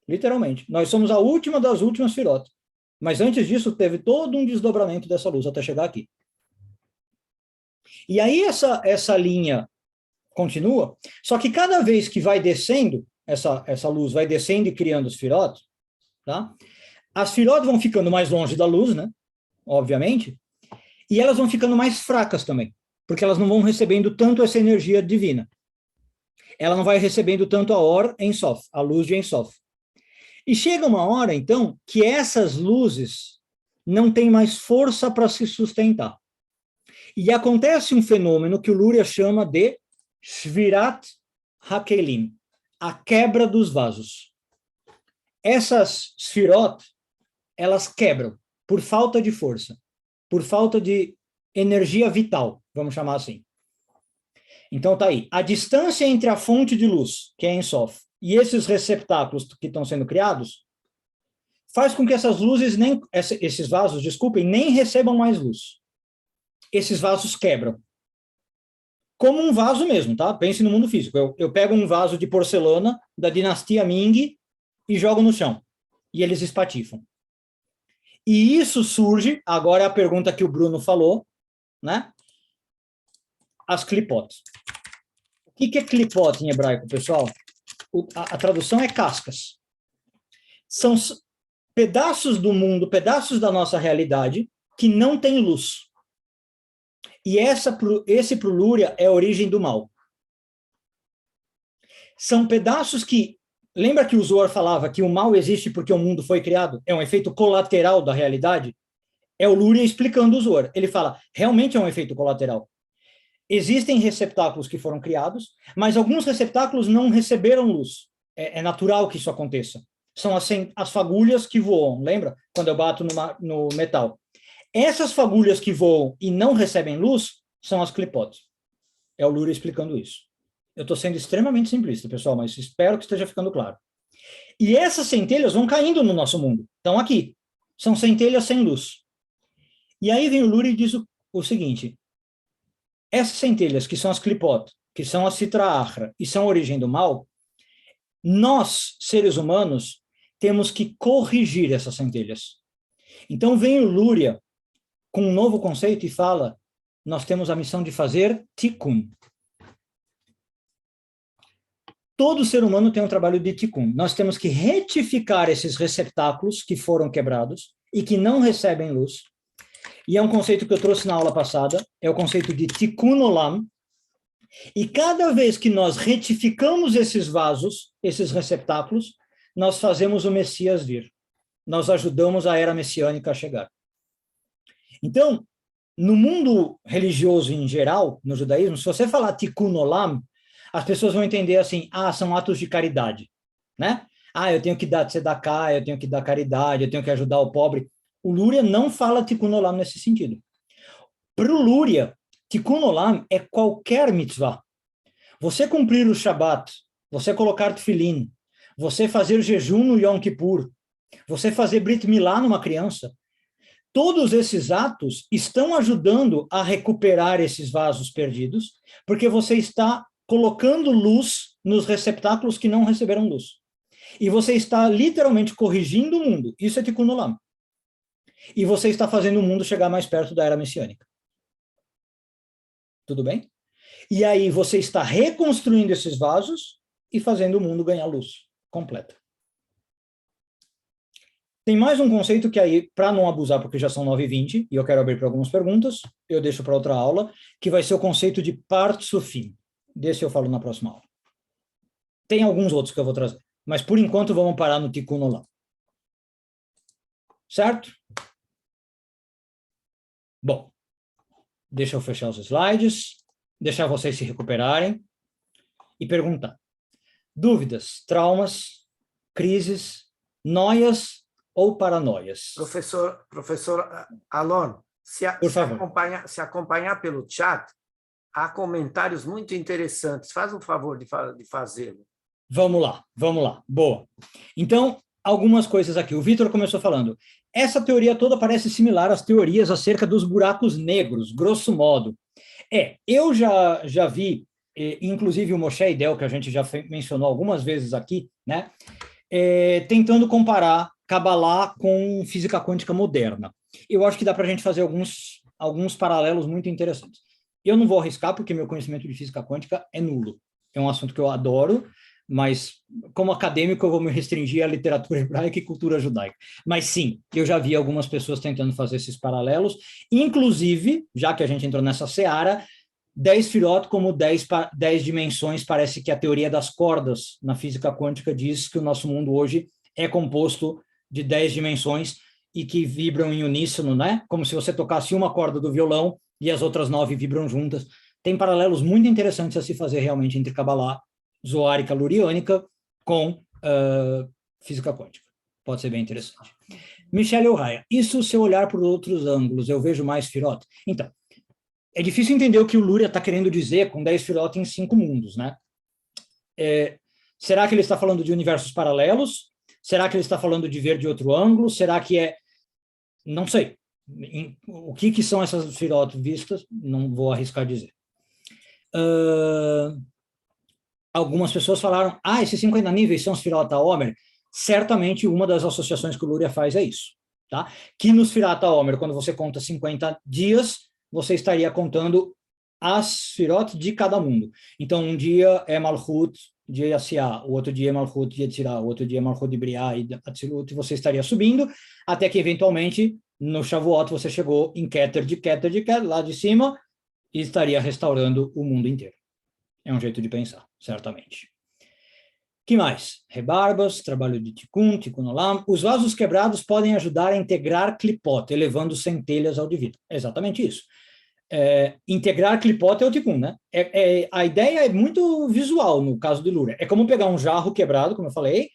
literalmente. Nós somos a última das últimas esfirot. Mas antes disso teve todo um desdobramento dessa luz até chegar aqui. E aí essa linha continua, só que cada vez que vai descendo, essa luz vai descendo e criando os esfirot, tá? As esfirot vão ficando mais longe da luz, né? Obviamente, e elas vão ficando mais fracas também, porque elas não vão recebendo tanto essa energia divina. Ela não vai recebendo tanto a Or Ein Sof, a luz de Ein Sof. E chega uma hora, então, que essas luzes não têm mais força para se sustentar. E acontece um fenômeno que o Luria chama de Shvirat HaKelim, a quebra dos vasos. Essas Sfirot, elas quebram por falta de força, por falta de energia vital, vamos chamar assim. Então tá aí, a distância entre a fonte de luz, que é Ein Sof, e esses receptáculos que estão sendo criados, faz com que essas luzes, esses vasos, desculpem, nem recebam mais luz. Esses vasos quebram. Como um vaso mesmo, tá? Pense no mundo físico. Eu pego um vaso de porcelana da dinastia Ming e jogo no chão. E eles espatifam. E isso surge, agora é a pergunta que o Bruno falou, né? As clipot. O que é clipot em hebraico, pessoal? A tradução é cascas. São pedaços do mundo, pedaços da nossa realidade que não tem luz. E esse pro Luria é a origem do mal. São pedaços que... Lembra que o Zohar falava que o mal existe porque o mundo foi criado? É um efeito colateral da realidade? É o Luria explicando o Zohar. Ele fala, realmente é um efeito colateral. Existem receptáculos que foram criados, mas alguns receptáculos não receberam luz. É natural que isso aconteça. São as fagulhas que voam, lembra? Quando eu bato no metal. Essas fagulhas que voam e não recebem luz são as clipot. É o Luria explicando isso. Eu estou sendo extremamente simplista, pessoal, mas espero que esteja ficando claro. E essas centelhas vão caindo no nosso mundo. Estão aqui. São centelhas sem luz. E aí vem o Luria e diz o seguinte, essas centelhas, que são as clipot, que são a Sitra Achra, e são a origem do mal, nós, seres humanos, temos que corrigir essas centelhas. Então vem o Luria com um novo conceito e fala, nós temos a missão de fazer tikkun. Todo ser humano tem um trabalho de tikkun. Nós temos que retificar esses receptáculos que foram quebrados e que não recebem luz. E é um conceito que eu trouxe na aula passada, é o conceito de tikkun olam. E cada vez que nós retificamos esses vasos, esses receptáculos, nós fazemos o Messias vir. Nós ajudamos a era messiânica a chegar. Então, no mundo religioso em geral, no judaísmo, se você falar tikkun olam, as pessoas vão entender assim, são atos de caridade, né? Eu tenho que dar tzedakah, eu tenho que dar caridade, eu tenho que ajudar o pobre. O Luria não fala tikkun olam nesse sentido. Para o Luria, tikkun olam é qualquer mitzvah. Você cumprir o Shabat, você colocar tefilin, você fazer jejum no Yom Kippur, você fazer Brit Milá numa criança, todos esses atos estão ajudando a recuperar esses vasos perdidos, porque você está colocando luz nos receptáculos que não receberam luz. E você está literalmente corrigindo o mundo. Isso é tikkun olam. E você está fazendo o mundo chegar mais perto da era messiânica. Tudo bem? E aí você está reconstruindo esses vasos e fazendo o mundo ganhar luz completa. Tem mais um conceito que aí, para não abusar, porque já são 9h20, e eu quero abrir para algumas perguntas, eu deixo para outra aula, que vai ser o conceito de Partsufim. Desse eu falo na próxima aula. Tem alguns outros que eu vou trazer, mas por enquanto vamos parar no tikkun olam. Certo? Bom, deixa eu fechar os slides, deixar vocês se recuperarem e perguntar. Dúvidas, traumas, crises, noias ou paranoias? Professor Alon, se acompanhar pelo chat, há comentários muito interessantes. Faz um favor de fazê-lo. Vamos lá. Boa. Então, algumas coisas aqui. O Vitor começou falando, essa teoria toda parece similar às teorias acerca dos buracos negros, grosso modo. Eu já vi, inclusive o Moshe Idel, que a gente já mencionou algumas vezes aqui, né, tentando comparar Kabbalah com física quântica moderna. Eu acho que dá para a gente fazer alguns paralelos muito interessantes. Eu não vou arriscar, porque meu conhecimento de física quântica é nulo. É um assunto que eu adoro, mas como acadêmico eu vou me restringir à literatura hebraica e cultura judaica. Mas sim, eu já vi algumas pessoas tentando fazer esses paralelos, inclusive, já que a gente entrou nessa seara, 10 Sefirot como 10 dimensões, parece que a teoria das cordas na física quântica diz que o nosso mundo hoje é composto de 10 dimensões e que vibram em uníssono, né? Como se você tocasse uma corda do violão e as outras 9 vibram juntas. Tem paralelos muito interessantes a se fazer realmente entre Kabbalah, zoárica, luriânica, com física quântica. Pode ser bem interessante. Michele Urraia, isso se eu olhar por outros ângulos, eu vejo mais Sefirot? Então, é difícil entender o que o Luria está querendo dizer com 10 Sefirot em 5 mundos, né? Será que ele está falando de universos paralelos? Será que ele está falando de ver de outro ângulo? Será que é... Não sei. O que são essas Sefirot vistas? Não vou arriscar dizer. Algumas pessoas falaram, esses 50 níveis são Sefirot HaOmer. Certamente uma das associações que o Luria faz é isso. Tá? Que no Sefirot HaOmer, quando você conta 50 dias, você estaria contando as Sefirot de cada mundo. Então, um dia é Malchut de Yassiá, o outro dia é Malchut de Yetzirah, o outro dia é Malchut de Briah e de Atzilut, e você estaria subindo, até que, eventualmente, no Shavuot, você chegou em Keter, lá de cima, e estaria restaurando o mundo inteiro. É um jeito de pensar, certamente. Que mais? Rebarbas, trabalho de Tikkun, Tikkun Olam. Os vasos quebrados podem ajudar a integrar Klipot, elevando centelhas ao divino. É exatamente isso. Integrar Klipot é o Tikkun, né? A ideia é muito visual no caso de Luria. É como pegar um jarro quebrado, como eu falei,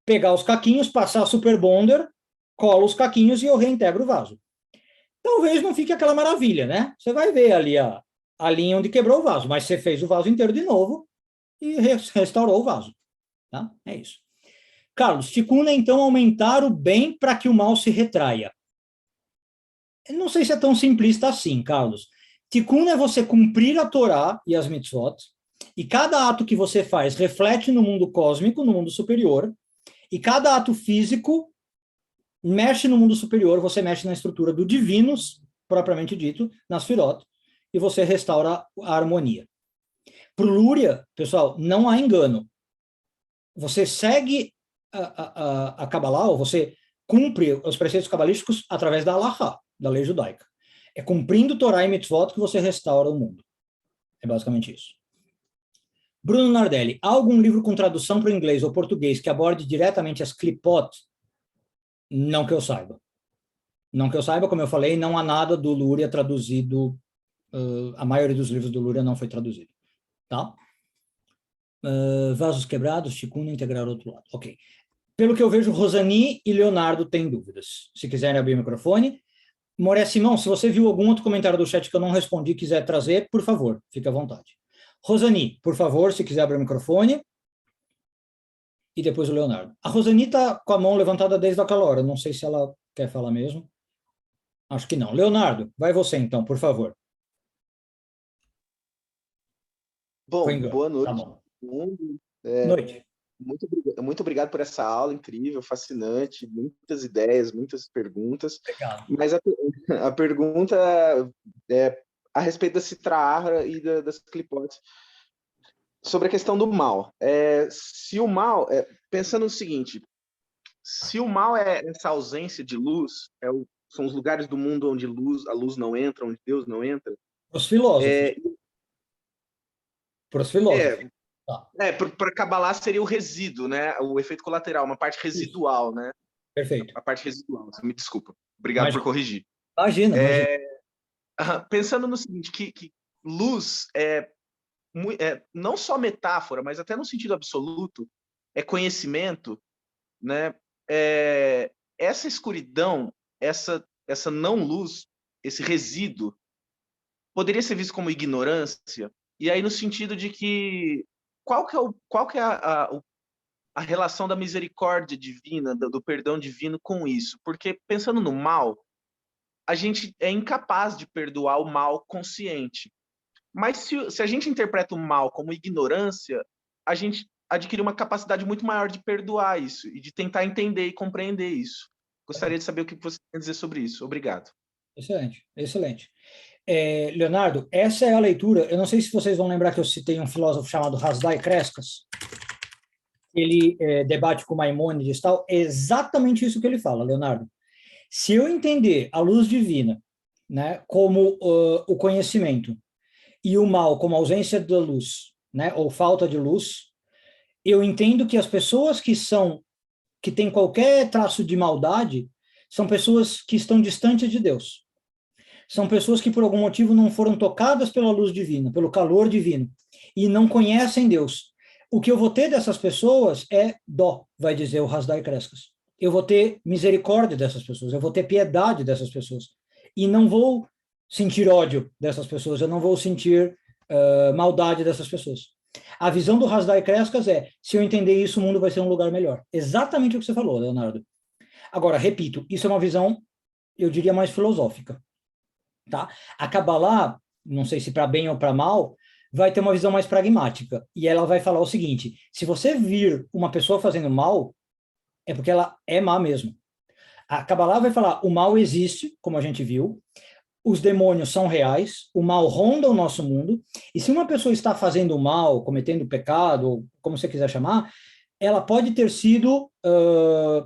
pegar os caquinhos, passar Super Bonder, cola os caquinhos e eu reintegro o vaso. Talvez não fique aquela maravilha, né? Você vai ver ali a linha onde quebrou o vaso, mas você fez o vaso inteiro de novo e restaurou o vaso. Tá? É isso. Carlos, Tikkun é então aumentar o bem para que o mal se retraia. Eu não sei se é tão simplista assim, Carlos. Tikkun é você cumprir a Torá e as mitzvot, e cada ato que você faz reflete no mundo cósmico, no mundo superior, e cada ato físico mexe no mundo superior, você mexe na estrutura do divino, propriamente dito, nas Sefirot, e você restaura a harmonia. Para o Luria, pessoal, não há engano. Você segue a Kabbalah, ou você cumpre os preceitos cabalísticos através da Halachá, da lei judaica. É cumprindo Torá e Mitzvot que você restaura o mundo. É basicamente isso. Bruno Nardelli, há algum livro com tradução para o inglês ou português que aborde diretamente as Klipot? Não que eu saiba. Não que eu saiba, como eu falei, não há nada do Luria traduzido. A maioria dos livros do Luria não foi traduzido. Tá? Vasos quebrados, Tikkun, integrar o outro lado. Ok. Pelo que eu vejo, Rosani e Leonardo têm dúvidas. Se quiserem abrir o microfone. Moré Simão, se você viu algum outro comentário do chat que eu não respondi, quiser trazer, por favor, fique à vontade. Rosani, por favor, se quiser abrir o microfone. E depois o Leonardo. A Rosani está com a mão levantada desde aquela hora. Não sei se ela quer falar mesmo. Acho que não. Leonardo, vai você então, por favor. Bom, boa noite. Tá bom. Noite. Muito obrigado por essa aula incrível, fascinante, muitas ideias, muitas perguntas. Obrigado. Mas a pergunta é a respeito da Sitra Ahra e das Klipotes, sobre a questão do mal. Se o mal, pensando no seguinte, se o mal é essa ausência de luz, são os lugares do mundo onde a luz não entra, onde Deus não entra. Os filósofos. Para os filósofos. Para Kabbalah seria o resíduo, né? O efeito colateral, uma parte residual, né? Perfeito. A parte residual, me desculpa. Obrigado por corrigir. Imagina. Pensando no seguinte, que luz não só metáfora, mas até no sentido absoluto, é conhecimento, né? Essa escuridão, essa não luz, esse resíduo, poderia ser visto como ignorância, e aí no sentido de que qual que é a relação da misericórdia divina, do perdão divino com isso. Porque, pensando no mal, a gente é incapaz de perdoar o mal consciente. Mas se a gente interpreta o mal como ignorância, a gente adquire uma capacidade muito maior de perdoar isso e de tentar entender e compreender isso. Gostaria de saber o que você tem a dizer sobre isso. Obrigado. Excelente, excelente. Leonardo, essa é a leitura. Eu não sei se vocês vão lembrar que eu citei um filósofo chamado Hasdai Crescas. Ele debate com Maimônides e tal. É exatamente isso que ele fala, Leonardo. Se eu entender a luz divina, né, como o conhecimento, e o mal como ausência da luz, né, ou falta de luz, eu entendo que as pessoas que têm qualquer traço de maldade são pessoas que estão distantes de Deus. São pessoas que por algum motivo não foram tocadas pela luz divina, pelo calor divino, e não conhecem Deus. O que eu vou ter dessas pessoas é dó, vai dizer o Hasdai Crescas. Eu vou ter misericórdia dessas pessoas, eu vou ter piedade dessas pessoas, e não vou sentir ódio dessas pessoas, eu não vou sentir maldade dessas pessoas. A visão do Hasdai Crescas é, se eu entender isso, o mundo vai ser um lugar melhor. Exatamente o que você falou, Leonardo. Agora, repito, isso é uma visão, eu diria, mais filosófica. Tá? A Kabbalah, não sei se para bem ou para mal, vai ter uma visão mais pragmática. E ela vai falar o seguinte, se você vir uma pessoa fazendo mal, é porque ela é má mesmo. A Kabbalah vai falar, o mal existe, como a gente viu, os demônios são reais, o mal ronda o nosso mundo, e se uma pessoa está fazendo mal, cometendo pecado, ou como você quiser chamar, ela pode ter sido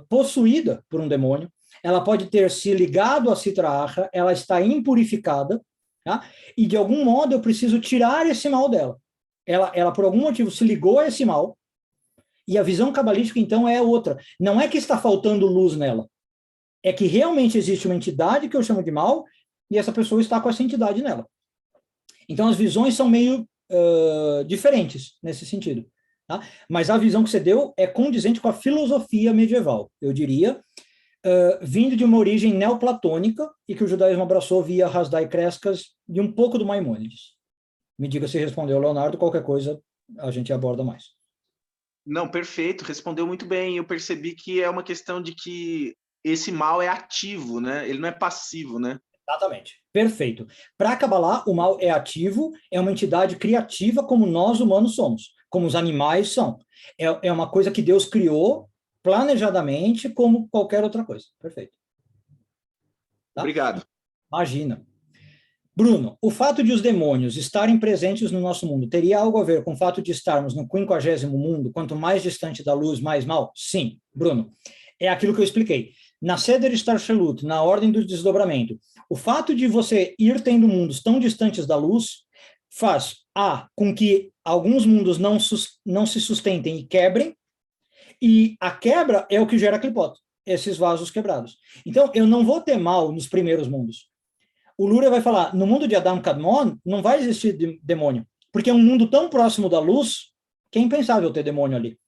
possuída por um demônio, ela pode ter se ligado a Sitra Achra, ela está impurificada, tá? E de algum modo eu preciso tirar esse mal dela. Ela por algum motivo se ligou a esse mal, e a visão cabalística então é outra. Não é que está faltando luz nela, é que realmente existe uma entidade que eu chamo de mal, e essa pessoa está com essa entidade nela. Então, as visões são meio diferentes nesse sentido. Tá? Mas a visão que você deu é condizente com a filosofia medieval, eu diria, vindo de uma origem neoplatônica e que o judaísmo abraçou via Hasdai Crescas e um pouco do Maimônides. Me diga se respondeu, Leonardo, qualquer coisa a gente aborda mais. Não, perfeito, respondeu muito bem. Eu percebi que é uma questão de que esse mal é ativo, né? Ele não é passivo, né? Exatamente. Perfeito. Para a Kabbalah, o mal é ativo, é uma entidade criativa como nós humanos somos, como os animais são. É uma coisa que Deus criou planejadamente como qualquer outra coisa. Perfeito. Tá? Obrigado. Imagina. Bruno, o fato de os demônios estarem presentes no nosso mundo teria algo a ver com o fato de estarmos no 50º mundo, quanto mais distante da luz, mais mal? Sim, Bruno. É aquilo que eu expliquei. Na Seder Ishtalshelut, na ordem do desdobramento, o fato de você ir tendo mundos tão distantes da luz faz, com que alguns mundos não se sustentem e quebrem, e a quebra é o que gera clipot, esses vasos quebrados. Então, eu não vou ter mal nos primeiros mundos. O Luria vai falar, no mundo de Adam Kadmon, não vai existir demônio, porque é um mundo tão próximo da luz que é impensável ter demônio ali.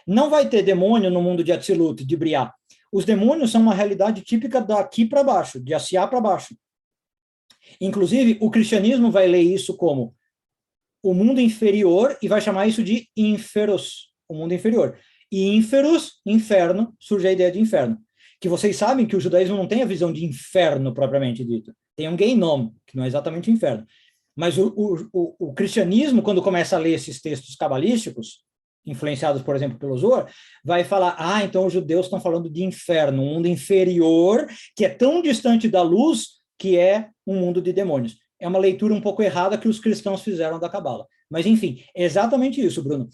Não vai ter demônio no mundo de Atzilut, de Briá. Os demônios são uma realidade típica daqui para baixo, de Asiá para baixo. Inclusive, o cristianismo vai ler isso como o mundo inferior e vai chamar isso de inferos, o mundo inferior. E inferos, inferno, surge a ideia de inferno. Que vocês sabem que o judaísmo não tem a visão de inferno propriamente dito. Tem um Geinom, que não é exatamente o inferno. Mas o cristianismo, quando começa a ler esses textos cabalísticos, influenciados, por exemplo, pelo Zohar, vai falar, então os judeus estão falando de inferno, um mundo inferior, que é tão distante da luz, que é um mundo de demônios. É uma leitura um pouco errada que os cristãos fizeram da Cabala. Mas, enfim, é exatamente isso, Bruno.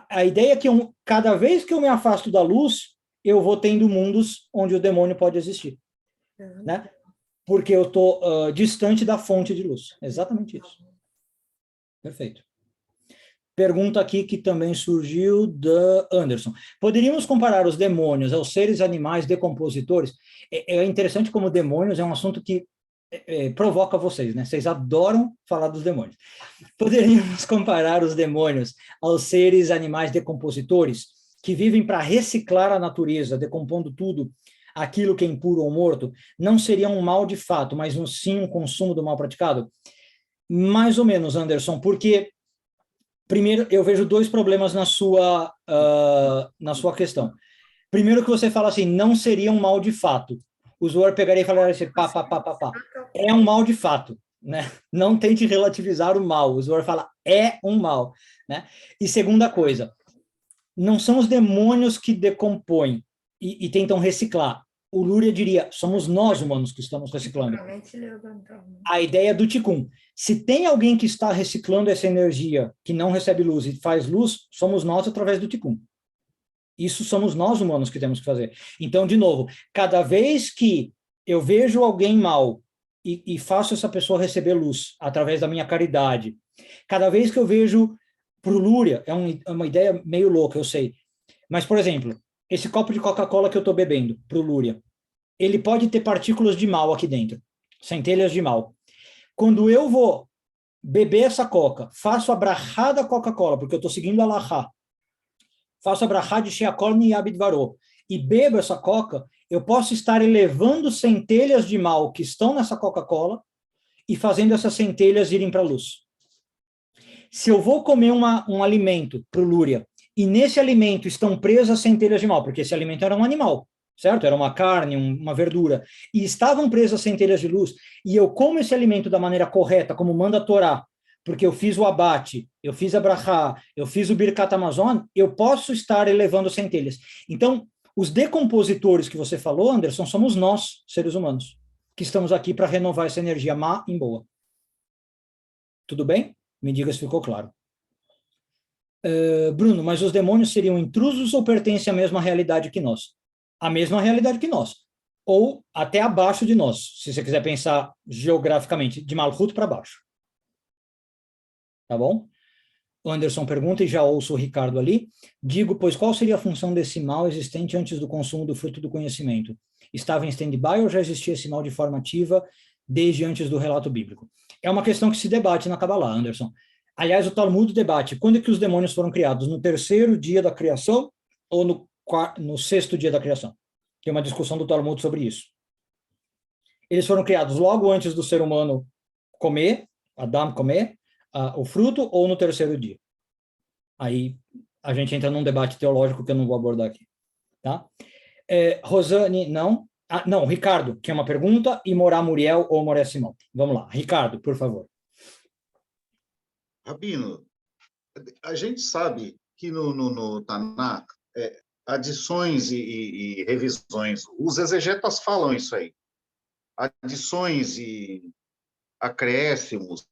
A ideia é que cada vez que eu me afasto da luz, eu vou tendo mundos onde o demônio pode existir. Né? Porque eu estou distante da fonte de luz. Exatamente isso. Perfeito. Pergunta aqui que também surgiu da Anderson. Poderíamos comparar os demônios aos seres animais decompositores? É interessante como demônios é um assunto que provoca vocês, né? Vocês adoram falar dos demônios. Poderíamos comparar os demônios aos seres animais decompositores que vivem para reciclar a natureza, decompondo tudo aquilo que é impuro ou morto? Não seria um mal de fato, mas sim um consumo do mal praticado? Mais ou menos, Anderson, porque Primeiro, eu vejo dois problemas na sua questão. Primeiro que você fala assim, não seria um mal de fato. O usuário pegaria e falaria assim, pá. É um mal de fato, né? Não tente relativizar o mal. O usuário fala, é um mal, né? E segunda coisa, não são os demônios que decompõem e tentam reciclar. O Luria diria, somos nós humanos que estamos reciclando. A ideia do Tikkun. Se tem alguém que está reciclando essa energia, que não recebe luz e faz luz, somos nós através do Tikkun. Isso somos nós humanos que temos que fazer. Então, de novo, cada vez que eu vejo alguém mal e faço essa pessoa receber luz através da minha caridade, cada vez que eu vejo para o Luria, é uma ideia meio louca, eu sei. Mas, por exemplo, esse copo de Coca-Cola que eu estou bebendo, para o Luria, ele pode ter partículas de mal aqui dentro, centelhas de mal. Quando eu vou beber essa Coca, faço a brachá da Coca-Cola, porque eu estou seguindo a Lahá, faço a brachá de Sheakol Niyabid Varô, e bebo essa Coca, eu posso estar elevando centelhas de mal que estão nessa Coca-Cola e fazendo essas centelhas irem para a luz. Se eu vou comer um alimento para o Luria, e nesse alimento estão presas centelhas de mal, porque esse alimento era um animal, certo? Era uma carne, uma verdura, e estavam presas centelhas de luz, e eu como esse alimento da maneira correta, como manda a Torá, porque eu fiz o abate, eu fiz a brachá, eu fiz o Birkat Amazon, eu posso estar elevando centelhas. Então, os decompositores que você falou, Anderson, somos nós, seres humanos, que estamos aqui para renovar essa energia má em boa. Tudo bem? Me diga se ficou claro. Bruno, mas os demônios seriam intrusos ou pertencem à mesma realidade que nós? A mesma realidade que nós. Ou até abaixo de nós, se você quiser pensar geograficamente, de Malhut para baixo. Tá bom? O Anderson pergunta, e já ouço o Ricardo ali. Digo, pois qual seria a função desse mal existente antes do consumo do fruto do conhecimento? Estava em stand-by ou já existia esse mal de forma ativa desde antes do relato bíblico? É uma questão que se debate na Kabbalah, Anderson. Aliás, o Talmud debate quando é que os demônios foram criados, no terceiro dia da criação ou no sexto dia da criação? Tem uma discussão do Talmud sobre isso. Eles foram criados logo antes do ser humano comer, Adam comer, o fruto, ou no terceiro dia. Aí a gente entra num debate teológico que eu não vou abordar aqui. Tá? Rosane, não. Não, Ricardo, que é uma pergunta, e Morá Muriel ou Moré Simão. Vamos lá, Ricardo, por favor. Rabino, a gente sabe que no Tanakh, adições e revisões, os exegetas falam isso aí. Adições e acréscimos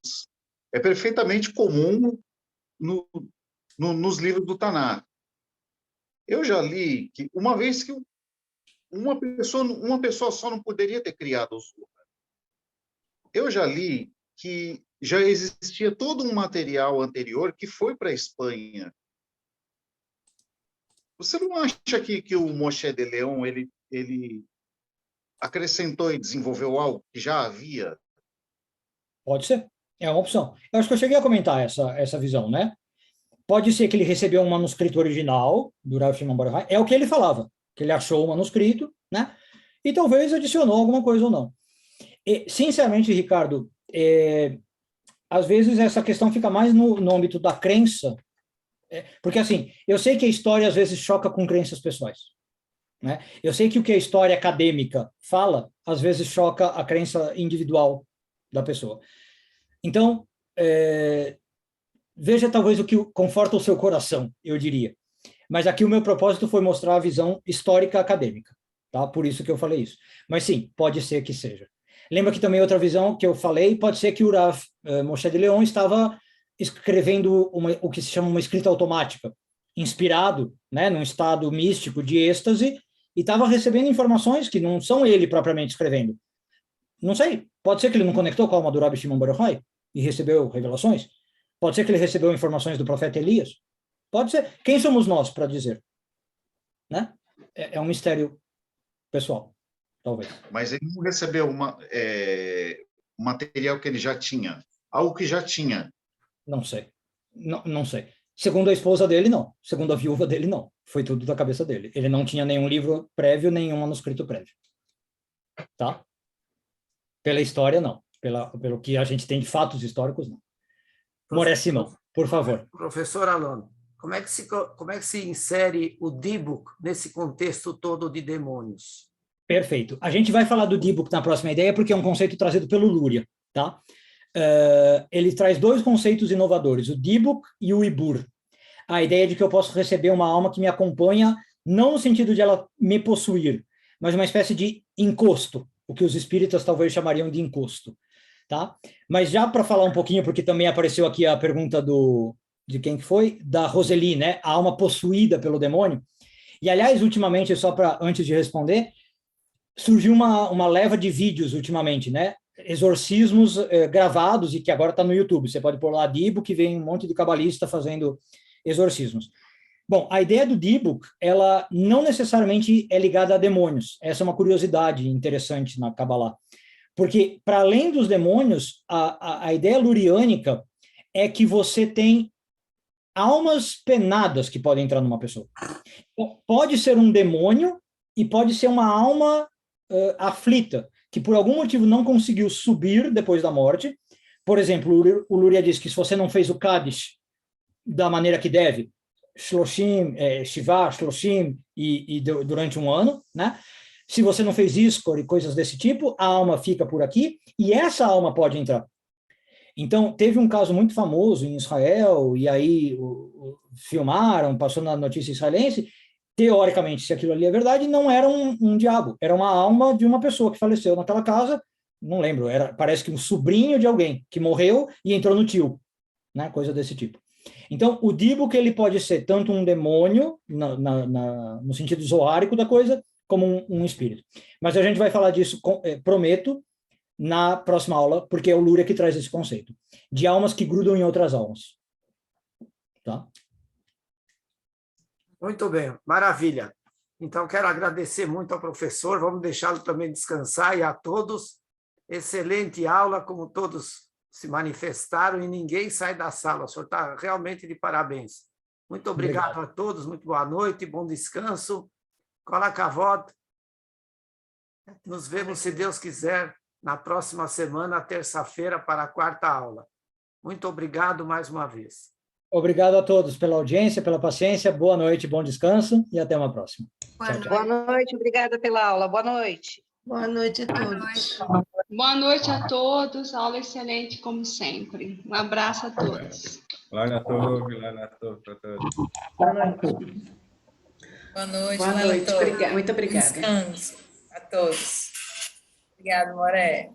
é perfeitamente comum nos livros do Tanakh. Eu já li que uma vez que uma pessoa só não poderia ter criado o Zohar. Eu já li que já existia todo um material anterior que foi para a Espanha. Você não acha que o Moshe de Leon ele acrescentou e desenvolveu algo que já havia? Pode ser, é uma opção. Eu acho que eu cheguei a comentar essa visão, né? Pode ser que ele recebeu um manuscrito original do Rav Shimon Bar Yochai, é o que ele falava, que ele achou o manuscrito, né? E talvez adicionou alguma coisa ou não. E, sinceramente, Ricardo, às vezes essa questão fica mais no âmbito da crença, porque assim, eu sei que a história às vezes choca com crenças pessoais, né? Eu sei que o que a história acadêmica fala, às vezes choca a crença individual da pessoa. Então, veja talvez o que conforta o seu coração, eu diria. Mas aqui o meu propósito foi mostrar a visão histórica acadêmica, tá? Por isso que eu falei isso. Mas sim, pode ser que seja. Lembra que também outra visão que eu falei, pode ser que o Rav Moshe de Leon estava escrevendo o que se chama uma escrita automática, inspirado, né, num estado místico de êxtase, e estava recebendo informações que não são ele propriamente escrevendo. Não sei, pode ser que ele não conectou com a alma do Rabbi Shimon Bar Yochai e recebeu revelações. Pode ser que ele recebeu informações do profeta Elias. Pode ser. Quem somos nós para dizer? Né? É um mistério pessoal, talvez. Mas ele não recebeu um material que ele já tinha, algo que já tinha. Não sei. Não sei. Segundo a esposa dele, não. Segundo a viúva dele, não. Foi tudo da cabeça dele. Ele não tinha nenhum livro prévio, nenhum manuscrito prévio. Tá? Pela história, não. Pelo que a gente tem de fatos históricos, não. Moré Simão, Por favor. Professor Alon, como é que se insere o Dybbuk nesse contexto todo de demônios? Perfeito. A gente vai falar do Dybbuk na próxima ideia, porque é um conceito trazido pelo Luria, tá? Ele traz dois conceitos inovadores, o Dybbuk e o Ibur. A ideia de que eu posso receber uma alma que me acompanha, não no sentido de ela me possuir, mas uma espécie de encosto, o que os espíritas talvez chamariam de encosto, tá? Mas já para falar um pouquinho, porque também apareceu aqui a pergunta de quem que foi? Da Roseli, né? A alma possuída pelo demônio. E, aliás, ultimamente, antes de responder, surgiu uma leva de vídeos ultimamente, né? Exorcismos gravados e que agora está no YouTube. Você pode pôr lá Dybbuk, que vem um monte de cabalista fazendo exorcismos. Bom, a ideia do Dybbuk, ela não necessariamente é ligada a demônios. Essa é uma curiosidade interessante na Kabbalah. Porque, para além dos demônios, a ideia luriânica é que você tem almas penadas que podem entrar numa pessoa. Pode ser um demônio e pode ser uma alma aflita, que por algum motivo não conseguiu subir depois da morte. Por exemplo, o Luria diz que se você não fez o Kaddish da maneira que deve, Shloshim, Shiva, Shloshim, e durante um ano, né? Se você não fez Iskor e coisas desse tipo, a alma fica por aqui e essa alma pode entrar. Então, teve um caso muito famoso em Israel, e aí filmaram, passou na notícia israelense. Teoricamente, se aquilo ali é verdade, não era um diabo, era uma alma de uma pessoa que faleceu naquela casa, não lembro, parece que um sobrinho de alguém que morreu e entrou no tio, né? Coisa desse tipo. Então, o Dybbuk, ele pode ser tanto um demônio, no sentido zoárico da coisa, como um espírito. Mas a gente vai falar disso, prometo, na próxima aula, porque é o Luria que traz esse conceito, de almas que grudam em outras almas. Tá? Muito bem, maravilha. Então, quero agradecer muito ao professor, vamos deixá-lo também descansar, e a todos, excelente aula, como todos se manifestaram, e ninguém sai da sala, o senhor está realmente de parabéns. Muito obrigado a todos, muito boa noite, bom descanso, Kolakavod. Nos vemos, se Deus quiser, na próxima semana, terça-feira, para a quarta aula. Muito obrigado mais uma vez. Obrigado a todos pela audiência, pela paciência. Boa noite, bom descanso e até uma próxima. Boa Boa noite, obrigada pela aula. Boa noite. Boa noite a todos. Boa noite a todos. Aula excelente, como sempre. Um abraço a todos. Glória a todos para todos. Boa noite. Boa noite. Boa noite. Muito obrigada. Descanso a todos. Obrigada, Moré.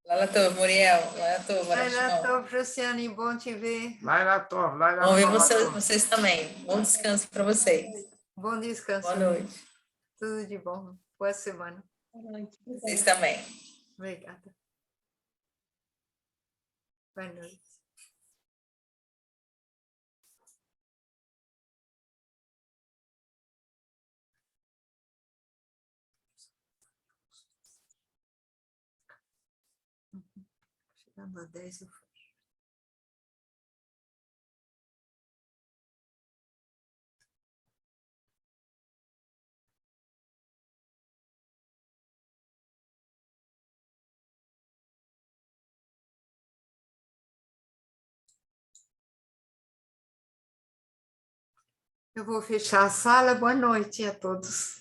Lalatov, Muriel, Lalatov, Lalatov, Franciane, bom te ver. Lalatov, bom ver vocês também. Bom descanso para vocês. Bom descanso. Boa noite. Tudo de bom. Boa semana. Boa noite. Vocês também. Obrigada. Boa noite. Chegando a 10, eu fecho. Eu vou fechar a sala. Boa noite a todos.